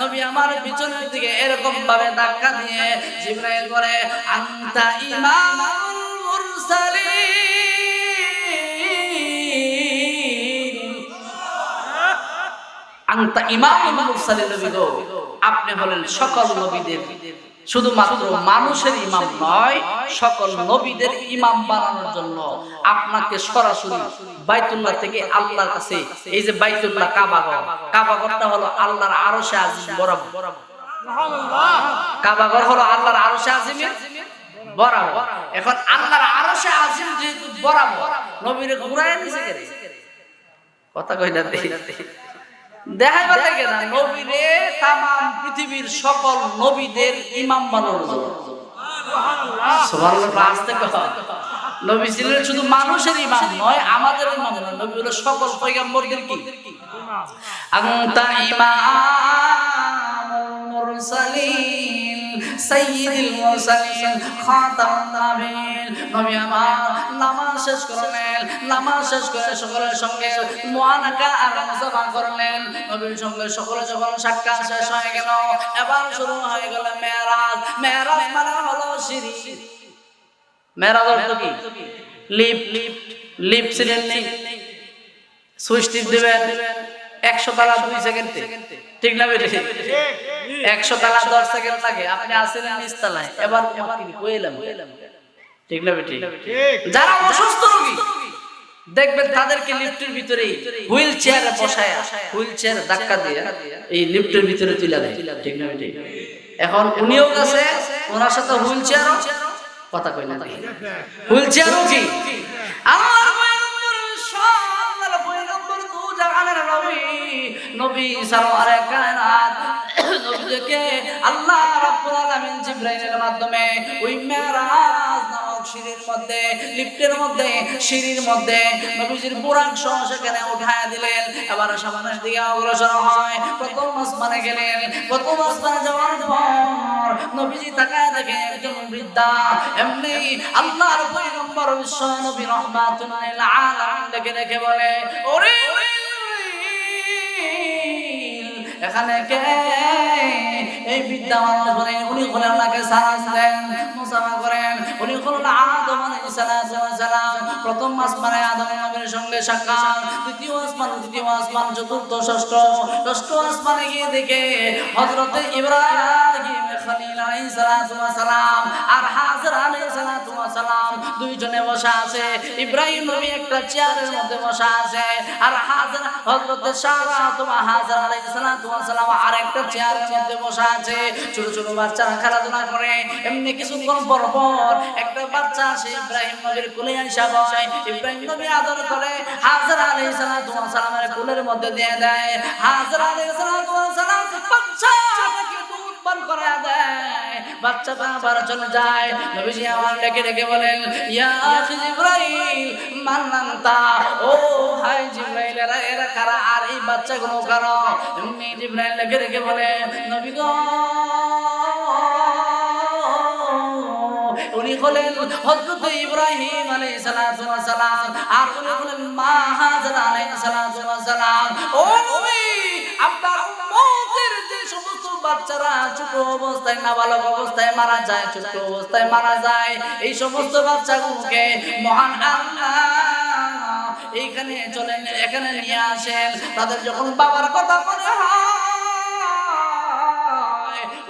S1: নবী আমার পিছনের দিকে এরকম ভাবে ধাক্কা দিয়ে জিবরাইল বলে, আনতা ইমামুল মুরসালিন, আনতা ইমামুল মুরসালিন। নবী গো, আপনি হলেন সকল নবীদের, শুধুমাত্র মানুষের ইমাম নয়, সকল নবীদের ইমাম বানানোর জন্য আপনাকে সরাসরি বাইতুল্লাহ থেকে আল্লাহর কাছে, এই যে বাইতুল্লাহ কাবাঘরটা হলো আল্লাহর আরশে আজিম বরাবর। কাবাঘর হলো আল্লাহর আরশে আজিমের বরাবর। এখন আল্লাহর আরশে আজিম যেহেতু বরাবর, নবীর ঘুরায় নিছে কেন? কথা কই না দেখাইবা থেকে না, নবীরে তামাম পৃথিবীর সকল নবীদের ইমাম বানানোর জন্য। সুবহানাল্লাহ। আস্তে কথা, নবী ছিলেন শুধু মানুষের ইমাম নয়, আমাদের ইমাম নয়, নবী হলো সকল পয়গম্বরদের কি আনতা ইমামুল মুরসালিন সাইয়্যিদুল মুরসালিন খাতামুন নাবিয়্যিন। নবী আমার নামাজ শেষ করলেন, নামাজ শেষ করে সকলের সঙ্গে মুআনাকা আর মুসাফা করলেন। নবীর সঙ্গে সকলে যখন সাক্ষাৎ শেষ হয়ে গেল, এবার শুরু হয়ে গেল মেরাজ। মেরাজ মানে হলো সিঁড়ি। মেরাজ অর্থ কি? লিফট ছিলেন, সুইচ টিপ দিবেন, 100 তালা 2 সেকেন্ডে, ঠিক না বেটে? 100 তালা 10 সেকেন্ড লাগে। আপনি আসেন নিচতলায়, এবার কইলাম, ঠিক না বেটে? যারা অসুস্থ রোগী দেখবেন তাদেরকে লিফটের ভিতরে হুইল চেয়ারে বসায়, হুইল চেয়ার ধাক্কা দিয়ে এই লিফটের ভিতরে তুলে দেয়, ঠিক না বেটে? এখন উনিও গেছে, ওনার সাথে হুইল চেয়ারও, কথা কই না, হুইল চেয়ারও কি আমার নবী সারওয়ারে কায়নাত নবীকে আল্লাহ রাব্বুল আলামিন জিবরাইলের মাধ্যমে ওই মেরাজ নামক সিঁড়ির মধ্যে, লিফটের মধ্যে, সিঁড়ির মধ্যে নবীজির বুরাক সহ সেখানে উঠায়া দিলেন। এবার সামনের দিকে অগ্রসর হয়, প্রথম আসমানে গেলেন। প্রথম আসমানে যাওয়ার পর নবীজি তাকায় দেখে একজন বৃদ্ধা, এমনি আল্লাহর পয়গম্বর বিশ্ব নবী রাহমাতুল লিল আলামিন দেখে বলে, ওরে এখানে কে? এই বিদ্যা মানুষ বলেন, উনি হলেন আল্লাহকে সালাম দেন, মুসাফা করেন। উনি হলেন আদম আলাইহিস সালাম। প্রথম আসমানে আদম নবীর সঙ্গে সাক্ষাৎ, দ্বিতীয় আসমান, চতুর্থ, ষষ্ঠ আসমানে গিয়ে দেখে হযরতে ইব্রাহিম খলিল আলাইহিস সালাম আর হাজর আলাইহিস সালাম দুইজনে বসা আছে। ইব্রাহিম নবী একটা চেয়ারের মধ্যে বসা আছে, আর হাজর হযরতে সারা হাজর আলাইহিস সালাম আরেকটা চেয়ারের মধ্যে বসা আছে। ছোট ছোট বাচ্চারা খেলাধুলা করে। এমনি কিছুক্ষণ পর পর একটা বাচ্চা আসে ইব্রাহিম নবীর কোলে আইসা বসে। ইব্রাহিম নবী আদর করে হাজর আলাইহিস সালামের কোলের মধ্যে দিয়ে দেয়। হাজর আলাইহিস সালাম বাচ্চাটাকে দুধ পান করে দেয়, বাচ্চাটা আবার চলে যায়। নবীজি আমার ডেকে বলেন, ইয়া আখি জিবরাইল মান আনতা, ও ভাই জিবরাইল এরা কারা, আর এই বাচ্চাগুলো কারা? এমনি জিবরাইল ডেকে বলে, নবী গো উনি হলেন হযরত ইব্রাহিম আলাইহিস সালাম, আর উনি হলেন মা হাজরা আলাইহিস সালাম। ও নবী, আপনার উম্মতের যে সমস্ত বাচ্চারা ছোট অবস্থায়, নাবালক অবস্থায় মারা যায়, ছোট অবস্থায় মারা যায়, এই সমস্ত বাচ্চাগুলোকে মহান আল্লাহ এইখানে চলেন, এখানে নিয়ে আসেন। তাদের যখন বাবার কথা মনে হয়,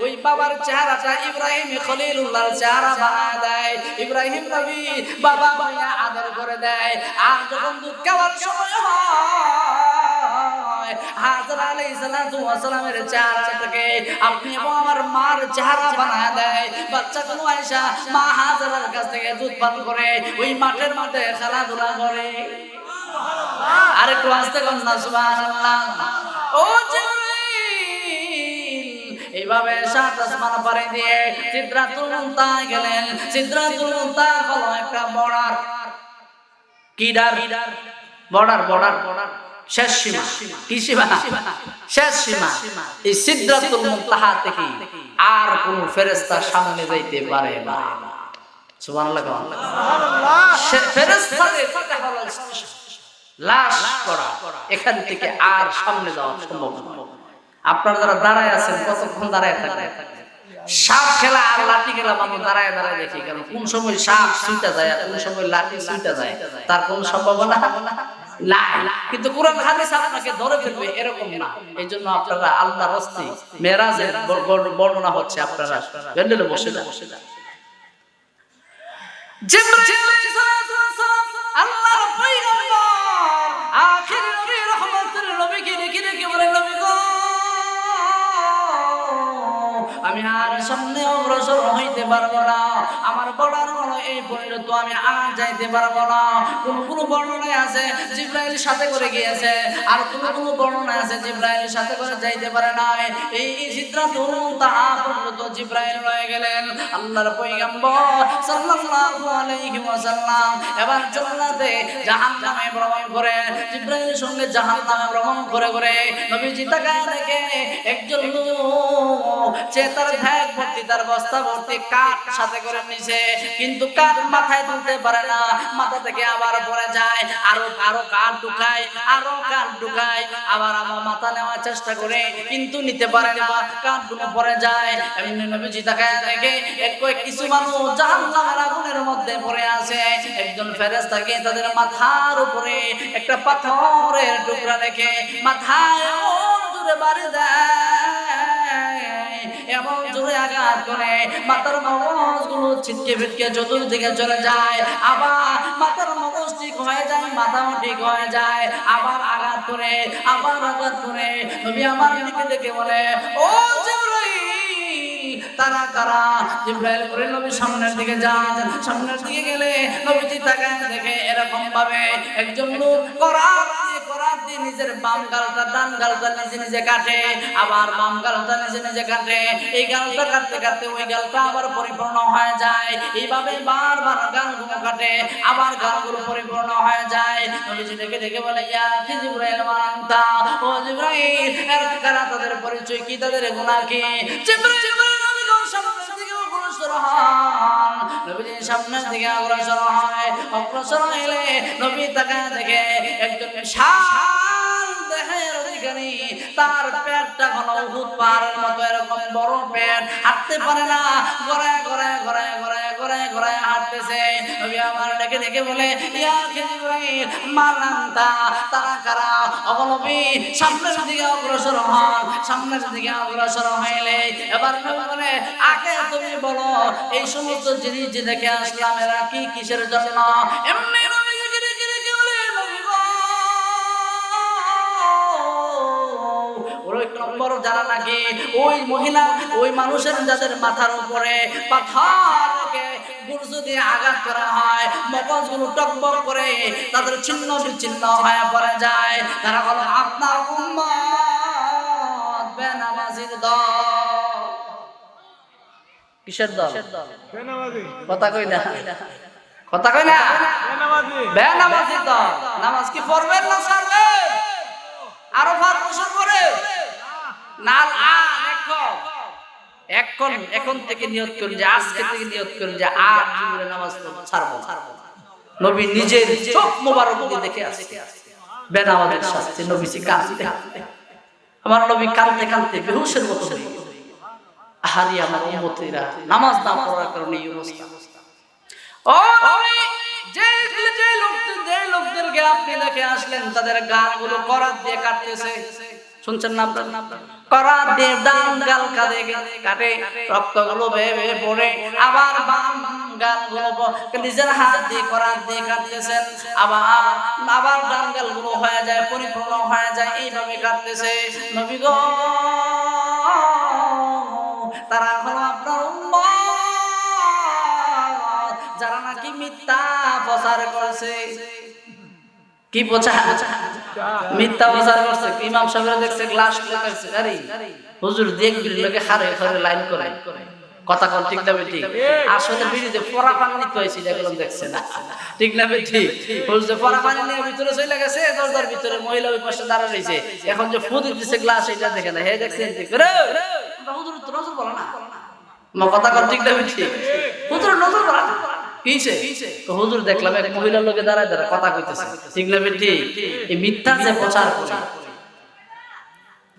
S1: ওই বাবার চেহারাটা ইব্রাহিম খলিলুল্লাহর চেহারা বানায় দেয়। ইব্রাহিম নবী বাবা মায়া আদর করে দেয়। আর যখন দুধ খাওয়ার সময় হয়, হাজরা আলাইহিস সালামের চেহারাটাকে আপনি এবং আমার মার চেহারা বানায় দেয়। বাচ্চাগুলো আয়েশা মা হাজরার কাছ থেকে দুধ পান করে, ওই মাঠের মাঠে খেলাধুলা করে। আর একটু আস্তে কর না, সুবহানাল্লাহ। ও এইভাবে 7 আসমান পারে দিয়ে সিদরাতুল মুনতাহা গেলেন। সিদরাতুল মুনতাহা হলো একটা বর্ডার, বর্ডার শেষ সীমা। কি সীমা? শেষ সীমা। এই সিদরাতুল মুনতাহা থেকে আর কোন ফেরেশতা সামনে যাইতে পারে না। সুবহানাল্লাহ। ফেরেশতাদের কথা হলো লাশ করা, এখান থেকে আর সামনে যাওয়া সম্ভব নয়। আপনারা যারা দাঁড়ায় আছেন, কতক্ষণ দাঁড়ায় থাকবেন? সাপ খেলা আর লাঠি খেলা মানুষ দাঁড়ায় দেখি, কারণ কোন সময় সাপ ছুঁইটা যায় আর কোন সময় লাঠি ছুঁইটা যায় তার কোন সম্ভাবনা নাই। কিন্তু কোরআন হাদিস আপনাকে ধরে ফেলবে এরকম না। এই জন্য আপনারা আল্লাহর রাস্তে মেরাজের বর্ণনা হচ্ছে, আপনারা প্যান্ডেলে বসে যান। জিবরাইল আলাইহিস সালাম আল্লাহর পয়গম্বর আখির নবী রহমতের নবীকে ডেকে বলেন, নবী গো আমি আর সামনে অগ্রসর হইতে পারবো না, আমার বর্ডার হলো এই পর্যন্ত, আমি আর যাইতে পারবো না। কোন বর্ণনায় আছে জিবরাইল সাথে করে গিয়েছে, আর কোন বর্ণনায় আছে জিবরাইল সাথে করে যাইতে পারে না। এই সিদরাতুল মুনতাহা পর্যন্ত জিবরাইল রয়ে গেলেন। আল্লাহর পয়গম্বর সাল্লাল্লাহু আলাইহি ওয়াসাল্লাম এবার জান্নাতে জাহান্নামে ভ্রমণ করে, জিবরাইলের সঙ্গে জাহান্নামে ভ্রমণ করে নবীজি তাকায় দেখে একজন লোক সে তার ব্যাগ ভর্তি তার বস্তা ভর্তি কাঠ সাথে করে নিছে, কিন্তু কাঠ মাথায় তুলতে পারে না, মাথা থেকে আবার পড়ে যায়, আরো আরো কাঠ ঢুকায়, আরো কাঠ ঢুকায়, আবার আমার মাথা নেওয়ার চেষ্টা করে কিন্তু নিতে পারে না, কাঠগুলো পড়ে যায়। এমনি নবীজি তাকায় দেখে কিছু মানুষ জাহান্নামের আগুনের মধ্যে পড়ে আছে। একজন ফেরেশতাকে তাদের মাথার উপরে একটা পাথরের টুকরা রেখে মাথায় এমন জোরে বাড়ি দেয়, এমন জোরে আঘাত করে মাথার মগজগুলো ছিটকে ফিটকে চতুর্দিকে চলে যায়। আবার মাথার মগজ ঠিক হয়ে যায়, মাথাও ঠিক হয়ে যায়, আবার আঘাত করে, আবার আঘাত করে। নবী আমার দিকে দেখে বলে, ও জিবরাইল, তারা কারা? জিবরাইল করে নবী সামনের দিকে যান। সামনের দিকে গেলে নবীজি তাকায় দেখে এরকম ভাবে একজন লোক করাত দিয়ে নিজের বাম গালটা ডান গালটা নিজে নিজে কাটে, আবার বাম গালটা নিজে নিজে কাটে। এই গালটা কাটতে কাটতে ওই গালটা আবার পরিপূর্ণ হয়ে যায়। এইভাবে বারবার গালগুলো কাটে, আবার গালগুলো পরিপূর্ণ হয়ে যায়। নবীজি দেখে দেখে বলে, ইয়া জিবরাইল মানতা, ও জিবরাইল, এর কারা? তাদের পরিচয় কি, তাদের গুনাহ কি? জিবরাইল সামনের দিকে অগ্রসর হন। নবীজি সামনের দিকে অগ্রসর হয়। অগ্রসর হইলে নবী তাকায় দেখে একজন বিশাল দেহের অধিকারী, তার পেটটা ঘন উহুদ পাহাড়ের মতো এরকম বড় পেট, হাঁটতে পারে না, গড়ায় গড়ায় গড়ায় গড়ায় গড়ায় গড়ায় হাঁটতেছে। নবী আমার ডেকে ডেকে বলে, ইয়া জিবরাইল মানতা, তারা কারা? অবনবী সামনের দিকে অগ্রসর হন। সামনের দিকে অগ্রসর হইলে এবার নবী বলে, আগে তুমি বলো এই সমস্ত জিনিস যে দেখে আসলাম এরা কি কিসের জন্য? এমনি নবী দেখে দেখে দেখে বলে, নবী গো, ওই নম্বর যারা নাকি ওই মহিলা, ওই মানুষের যাদের মাথার উপরে পাথরকে গুরুজ দিয়ে আঘাত করা হয়, মগজগুলো টকবক করে তাদের ছিন্ন বিচ্ছিন্ন হয়ে পড়ে যায়, তারা বলে আপনার উম্মত বেনামাজির দল। কিসের দল? কথা কই না, কথা কই না, বেনামাজির দল। নামাজ কি পড়বেন না ছাড়বেন? আরাফাত বছর পরে নাল এখন থেকে নিয়ত করুন যে আজকে থেকে নিয়ত করুন যে আর জীবনে নামাজ ছাড়বো না। নবী নিজের চোখ মোবারক দিয়ে দেখে আসছে বেনামাজের শাস্তি। নবীজি কাঁদতে, আমার নবী কাঁদতে কাঁদতে বেহুশের মতো হয়ে গেল। আহারি আমার উম্মতেরা, নামাজ না পড়ার কারণে এই অবস্থা। ও নবী, যে লোকদেরকে আপনি দেখে আসলেন তাদের গালগুলো করাত দিয়ে কাটতেছে, শুনছেন না আপনারা? করাত দিয়ে ডান গাল কাটে, রক্তগুলো বেয়ে বেয়ে পড়ে, আবার বাম গালগুলো নিজের হাত দিয়ে করাত দিয়ে কাটতেছেন, আবার ডান গালগুলো হয়ে যায়, পরিপূর্ণ হয়ে যায়, এইভাবে কাটতেছে। নবী গো, তারা হলো আপনার উম্মত যারা নাকি মিথ্যা প্রচার করছে। কি প্রচার? মিথ্যা প্রচার করছে। ইমাম সাহেবরা দেখছে গ্লাস লেখাছে, আরে হুজুর দেখবি লোকে হারে হারে লাইন করে কথা কোন ঠিক না বেটি? আসলে বিড়িতে পরা পানি নিতে হয়েছে, যেগুলো দেখছে না, ঠিক না বেটি? হুজুর পরা পানি নিয়ে ভিতরে চলে গেছে, দরজার ভিতরে মহিলা ওই পাশে দাঁড়া রয়েছে, এখন যে ফুদ দিতেছে গ্লাস, এটা দেখে না, হে দেখছেন হুজুর তো নজর বলো না, কথা কোন ঠিক না বেটি? হুজুর নজর বলো না, হুজুর দেখলাম এক মহিলার লোকে দাঁড়ায় দাঁড়ায় কথা কইতেছে, ঠিক না বেটি? এই মিথ্যা যে প্রচার করে,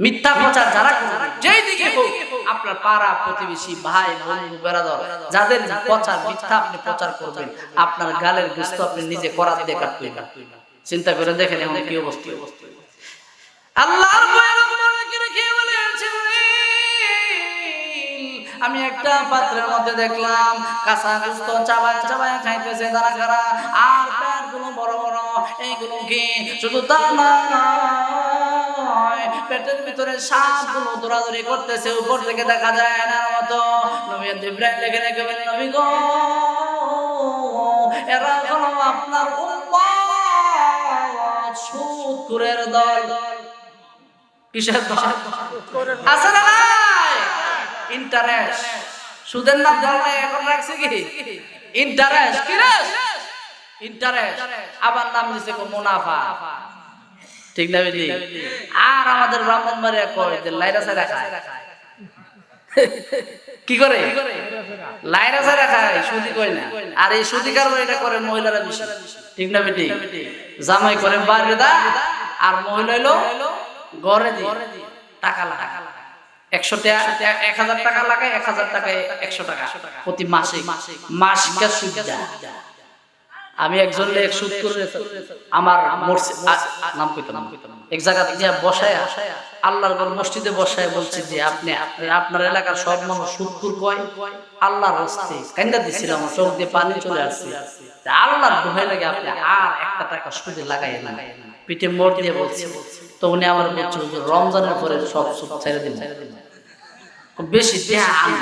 S1: মিথ্যা প্রচার যারা করে, যেই দিকে হোক, আপনার পাড়া প্রতিবেশী ভাই বন্ধু বেরাদর যাদের প্রচার মিথ্যা আপনি প্রচার করবেন, আপনার গালের গোশত আপনি নিজে করাত দিয়ে কাটবেন। চিন্তা করে দেখেন এখন কি অবস্থা। আল্লাহর আমি একটা পাত্রের মধ্যে দেখলাম কাঁচা গোশত চাবায় চাবায় খাইতেছে তারা কারা, আর পেটগুলো বড় বড়। এইগুলো কি শুধু তা নয়, পেটের ভিতরে সাপগুলো দৌড়াদৌড়ি করতেছে, উপর থেকে দেখা যায় না মতো। নবী জিবরাইল দেখে দেখে বলেন, নবী গো, এরা হলো আপনার উম্মত সুদখোরের দল। কিসের দল? আছে না নাই? ইন্টারেস্ট। সুদের নাম ধরে এখন রাখছে কি? ইন্টারেস্ট। কি রে? ইন্টারেস্ট। আবার নাম দিছে মুনাফা, ঠিক না বেটি? আর আমাদের ব্রাহ্মণবাড়িয়া কয় যে লাইরা সাইরা খায়, কি করে লাইরা সারা খায়, সুদি কয় না। আর এই সুদি কারবার এটা করে মহিলারা বেশি, ঠিক না বেটি? জামাই করে বাইরে দা, আর মহিলা হইলো ঘরে দিয়ে টাকা লাগায় 100 টাকা 1000 টাকা লাগায়, 1000 টাকায় 100 টাকা প্রতি মাসে, মাসিকা সুদ দেয়। আমি একজন লোক সুদ করে আমার নাম কইতাম এক জায়গাতে গিয়ে বসায় আল্লাহর ঘর মসজিদে বসায় বলছি যে আপনি আপনার এলাকার সব মানুষ সুদপুর কয়, আল্লাহর রাস্তে কান্দা দিছিলাম, চোখ দিয়ে পানি চলে আসছে, আল্লাহর দোহাই লাগে আপনি আর একটা টাকা সুদে লাগাই না, পিঠে মোড় দিয়ে বলছে। তো উনি আমার বলছিল যে রমজানের পরে সব সুদ ছেড়ে দিন, বেশি দেয়া আমি।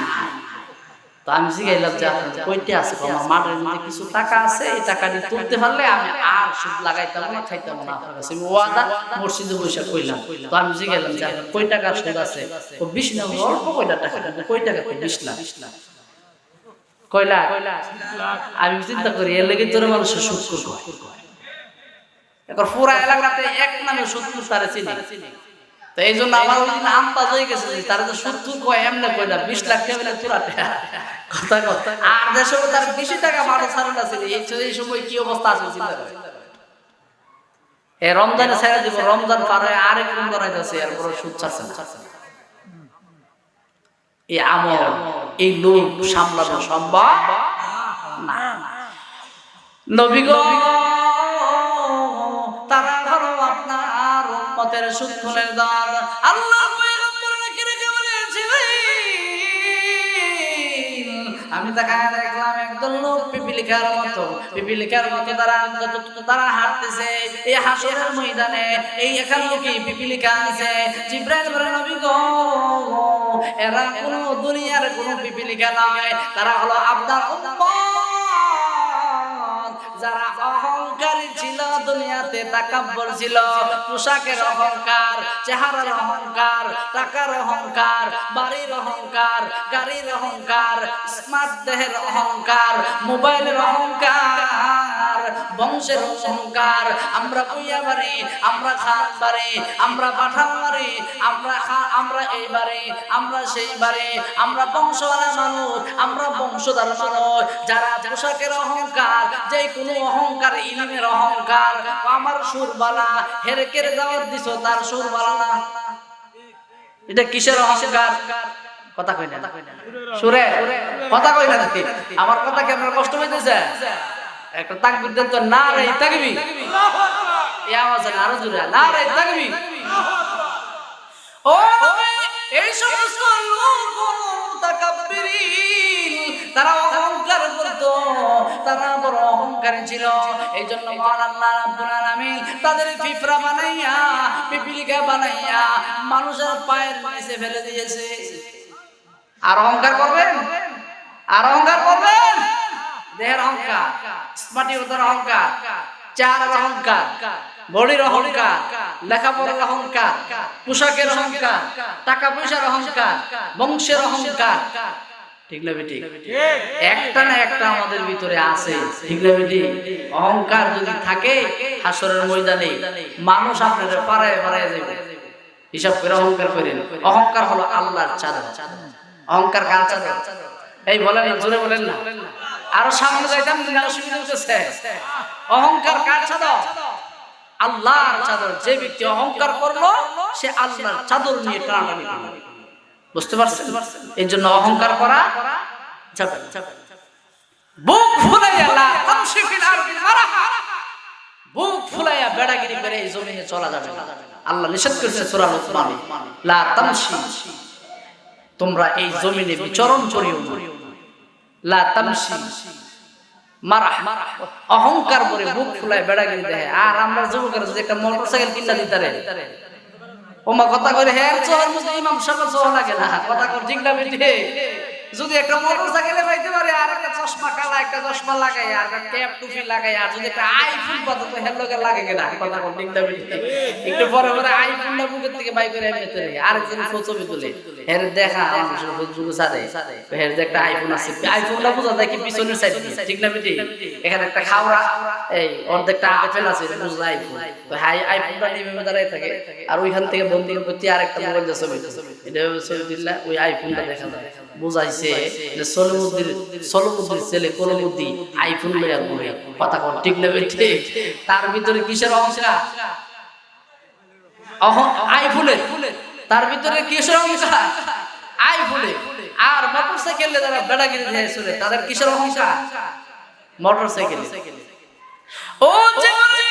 S1: তো আমি জিজ্ঞাসা যে আপনার কইতে আছে, আমার মাঠের মধ্যে কিছু টাকা আছে, এই টাকা দিয়ে তুলতে পারলে আমি আর সুদ লাগাইতাম না, খাইতাম না আপনার কাছে, ওয়াদা মসজিদে বসে কইলাম। তো আমি জিজ্ঞাসা যে আপনার কয় টাকার সুদ আছে? ও 20 না, অল্প কয়টা টাকা, কয় টাকা? 20 লাখ। কয় লাখ? আমি চিন্তা করি এর লেগে তোর মানুষের সুদ করবে, এখন পুরা এলাকাতে এক নামে সুদ তারে চিনি। তো এই জন্য আমার ওই দিন আন্দাজ হয়ে গেছে যে তারা তো সুদ কয় এমনি কয় না, 20 লাখ টাকা তুরা কথা কথা। আর দেশে তার 20 টাকা মানুষ ছাড়া ছিল, এই সময় কি অবস্থা আছে চিন্তা করে। এই রমজানে ছেড়ে দিব, রমজান পার হয়ে আরেক রমজান আইতাছে, এরপর সুদ ছাড়ছে না। এই আমল, এই লোক সামলানো সম্ভব না। নবী গো তারা হলো আপনার উম্মতের সুদখোরের দল। আল্লাহ পয়গম্বরকে রেখে বলেছিলেন, আমি তাকায় দেখলাম একদল লোক পিপিলিকার মতো, পিপিলিকার মতো তারা হাঁটতেছে এই হাসরের ময়দানে। এই এখানে কি পিপিলিকা আছে? জিবরাইল বলেন নবী গো এরা কোনো দুনিয়ার কোনো পিপিলিকা নয়, তারা হলো আপনার উম্মত যারা অহংকারী ছিল, দুনিয়াতে তাকাব্বর ছিল, পোশাকের অহংকার, চেহারার অহংকার, টাকার অহংকার, বাড়ির অহংকার, গাড়ির অহংকার, স্মার্ট দেহের অহংকার, মোবাইলের অহংকার, বংশের অহংকার, আমরা বুইয়া বাড়ি, আমরা খান বাড়ি, আমরা পাঠান বাড়ি, আমরা এই বাড়ি, আমরা সেই বাড়ি, আমরা বংশওয়ালা মানুষ, আমরা বংশধর মানুষ। যারা পোশাকের অহংকার, যে কোনো অহংকার, ইলমের অহংকার, আমার সুরবালা হেরেকের দাওয়াত দিছো তার সুরবালা না, এটা কিসের অহংকার? কথা কই না সুরে, কথা কই না নাকি? আমার কথা কি আপনার কষ্ট হইতেছে? একটা তাকবীর দেন তো, নারে তাকবীর, এই আওয়াজে আরো জোরে নারে তাকবীর। ও এই সমস্ত লোক মুতাকাব্বিরিন, তারা অহংকার করতো, তারা বড় অহংকারী ছিল। এই জন্য মহান আল্লাহ রাব্বুল আলামিন তাদের পিঁপড়া বানাইয়া, পিপিলিকা বানাইয়া মানুষের পায়ের নিচে ফেলে দিয়েছে। আর অহংকার করবেন, আর অহংকার করবেন, দেহের অহংকার, স্মার্টিওতার অহংকার, চেহারার অহংকার, বডির অহংকার, লেখাপড়ার অহংকার, পোশাকের অহংকার, টাকা পয়সার অহংকার, বংশের অহংকার, ঠিক না বেটি? একটা না একটা আমাদের ভিতরে আছে, ঠিক না বেটি? অহংকার যদি থাকে হাসরের ময়দানে মানুষ আপনাদের পাড়ায় পাড়ায় যাবে, হিসাব করে অহংকার করেন। অহংকার হলো আল্লাহর চাদর। অহংকার কার চাদর? এই বলেন না, জোরে বলেন না, আরো সামনে যাইতাম না, অসুবিধা হচ্ছে। অহংকার কার চাদর? আল্লাহর চাদর। যে ব্যক্তি অহংকার করলো সে আল্লাহর চাদর নিয়ে টানাটানি করবে, বুঝতে পারছেন? এই জন্য অহংকার করা যাবে না। বুক ফুলাইয়া লা তামশি ফিল আরদি মারাহা, বুক ফুলাইয়া বেড়াগিরি করে এই জমিনে চলা যাবে না। আল্লাহ নিষেধ করেছে সূরা লুকমানে, লা তামশি, তোমরা এই জমিনে বিচরণ করিও না, লা তামশি মারাহা, অহংকার করে বুক ফুলায় বেড়াগিরি দেয়। আর আমরা যুবকেরা যদি একটা মোটরসাইকেল কিনা দিতারে, ওমা কথা কইরে হের চোর মুসলিম ইমাম সাহেব চোর লাগে না, কথা কর ঠিক না বেটি? যদি একটা মোটরসাইকেলে পাইতে পারে আর একটা চশমা কালা একটা চশমা লাগাই আর একটা ক্যাপ টুপি লাগাই আর যদি একটা আইফোন পাতো তো হেল লোকে লাগে কিনা কথা কোন ঠিক না একটু পরে পরে আইফোনটা বুকের থেকে বাই করে এমনিতে রে আরেকজন ছবি তুলে এর দেখা মানুষের ফেসবুকে সারে এর যে একটা আইফোন আছে আইফোনটা বোঝা যায় কি পিছনের সাইড ঠিক না বেটি এখানে একটা খাওয়া এই অর্ধেকটা আপেল আছে বুঝা আইফোন তো হাই আইফোনটা নিয়ে দাঁড়ায় থাকে আর ওইখান থেকে বন্ধুর প্রতি আরেকটা মোবাইল দিয়ে ছবি এটা ছবি দিলা ওই আইফোনটা দেখা যায় বুঝাইছে যে সলমুদ্দির ছেলে কলমুদ্দি আইফোন লইয়া ঘুরে কথা কোন ঠিক না বেটি তার ভিতরে কিসের অহংকার আইফোনে তার ভিতরে কিসের অহংকার আইফোনে আর মোটরসাইকেলে যারা বেড়াগিরি দিয়ে চলে তাদের কিসের অহংকার মোটরসাইকেলে ও জীবনী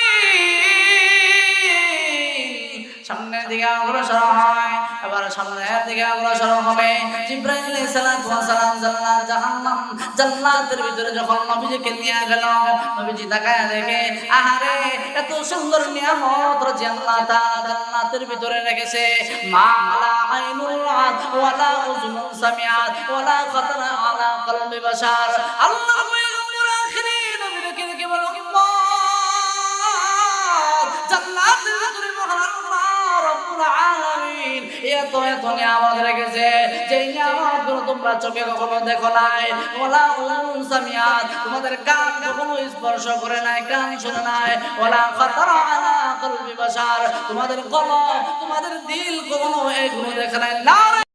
S1: সামনের দিকে অগ্রসর হয় এবার সামনের দিকে অগ্রসর হবে জিবরাইল আলাইহিস সালাতু ওয়াস সালাম জান্নাতের ভিতরে যখন নবীজিকে নিয়ে গেল নবীজি তাকায় দেখে আহারে এত সুন্দর নিয়ামত জান্নাতের ভিতরে রেখেছে মা লা আইনুর রাত ওয়ালা উযুনুন সামিআত ওয়ালা খাতারা আলা কলবি বাশার আল্লাহ পয়গম্বর আখিরি নবীকে দেখে বলো জান্নাতের ভিতরে মহান আলামিন এত এত নিয়ামত রেখেছে যে নিয়ামতগুলো তোমরা চোখে কখনো দেখো নাই ওয়ালা উযুন সামিআত তোমাদের কান কখনো স্পর্শ করে নাই কান শুনে নাই ওয়ালা খাতারা আলা কলবি বাশার তোমাদের কলব তোমাদের দিল কখনো এগুলো দেখে নাই না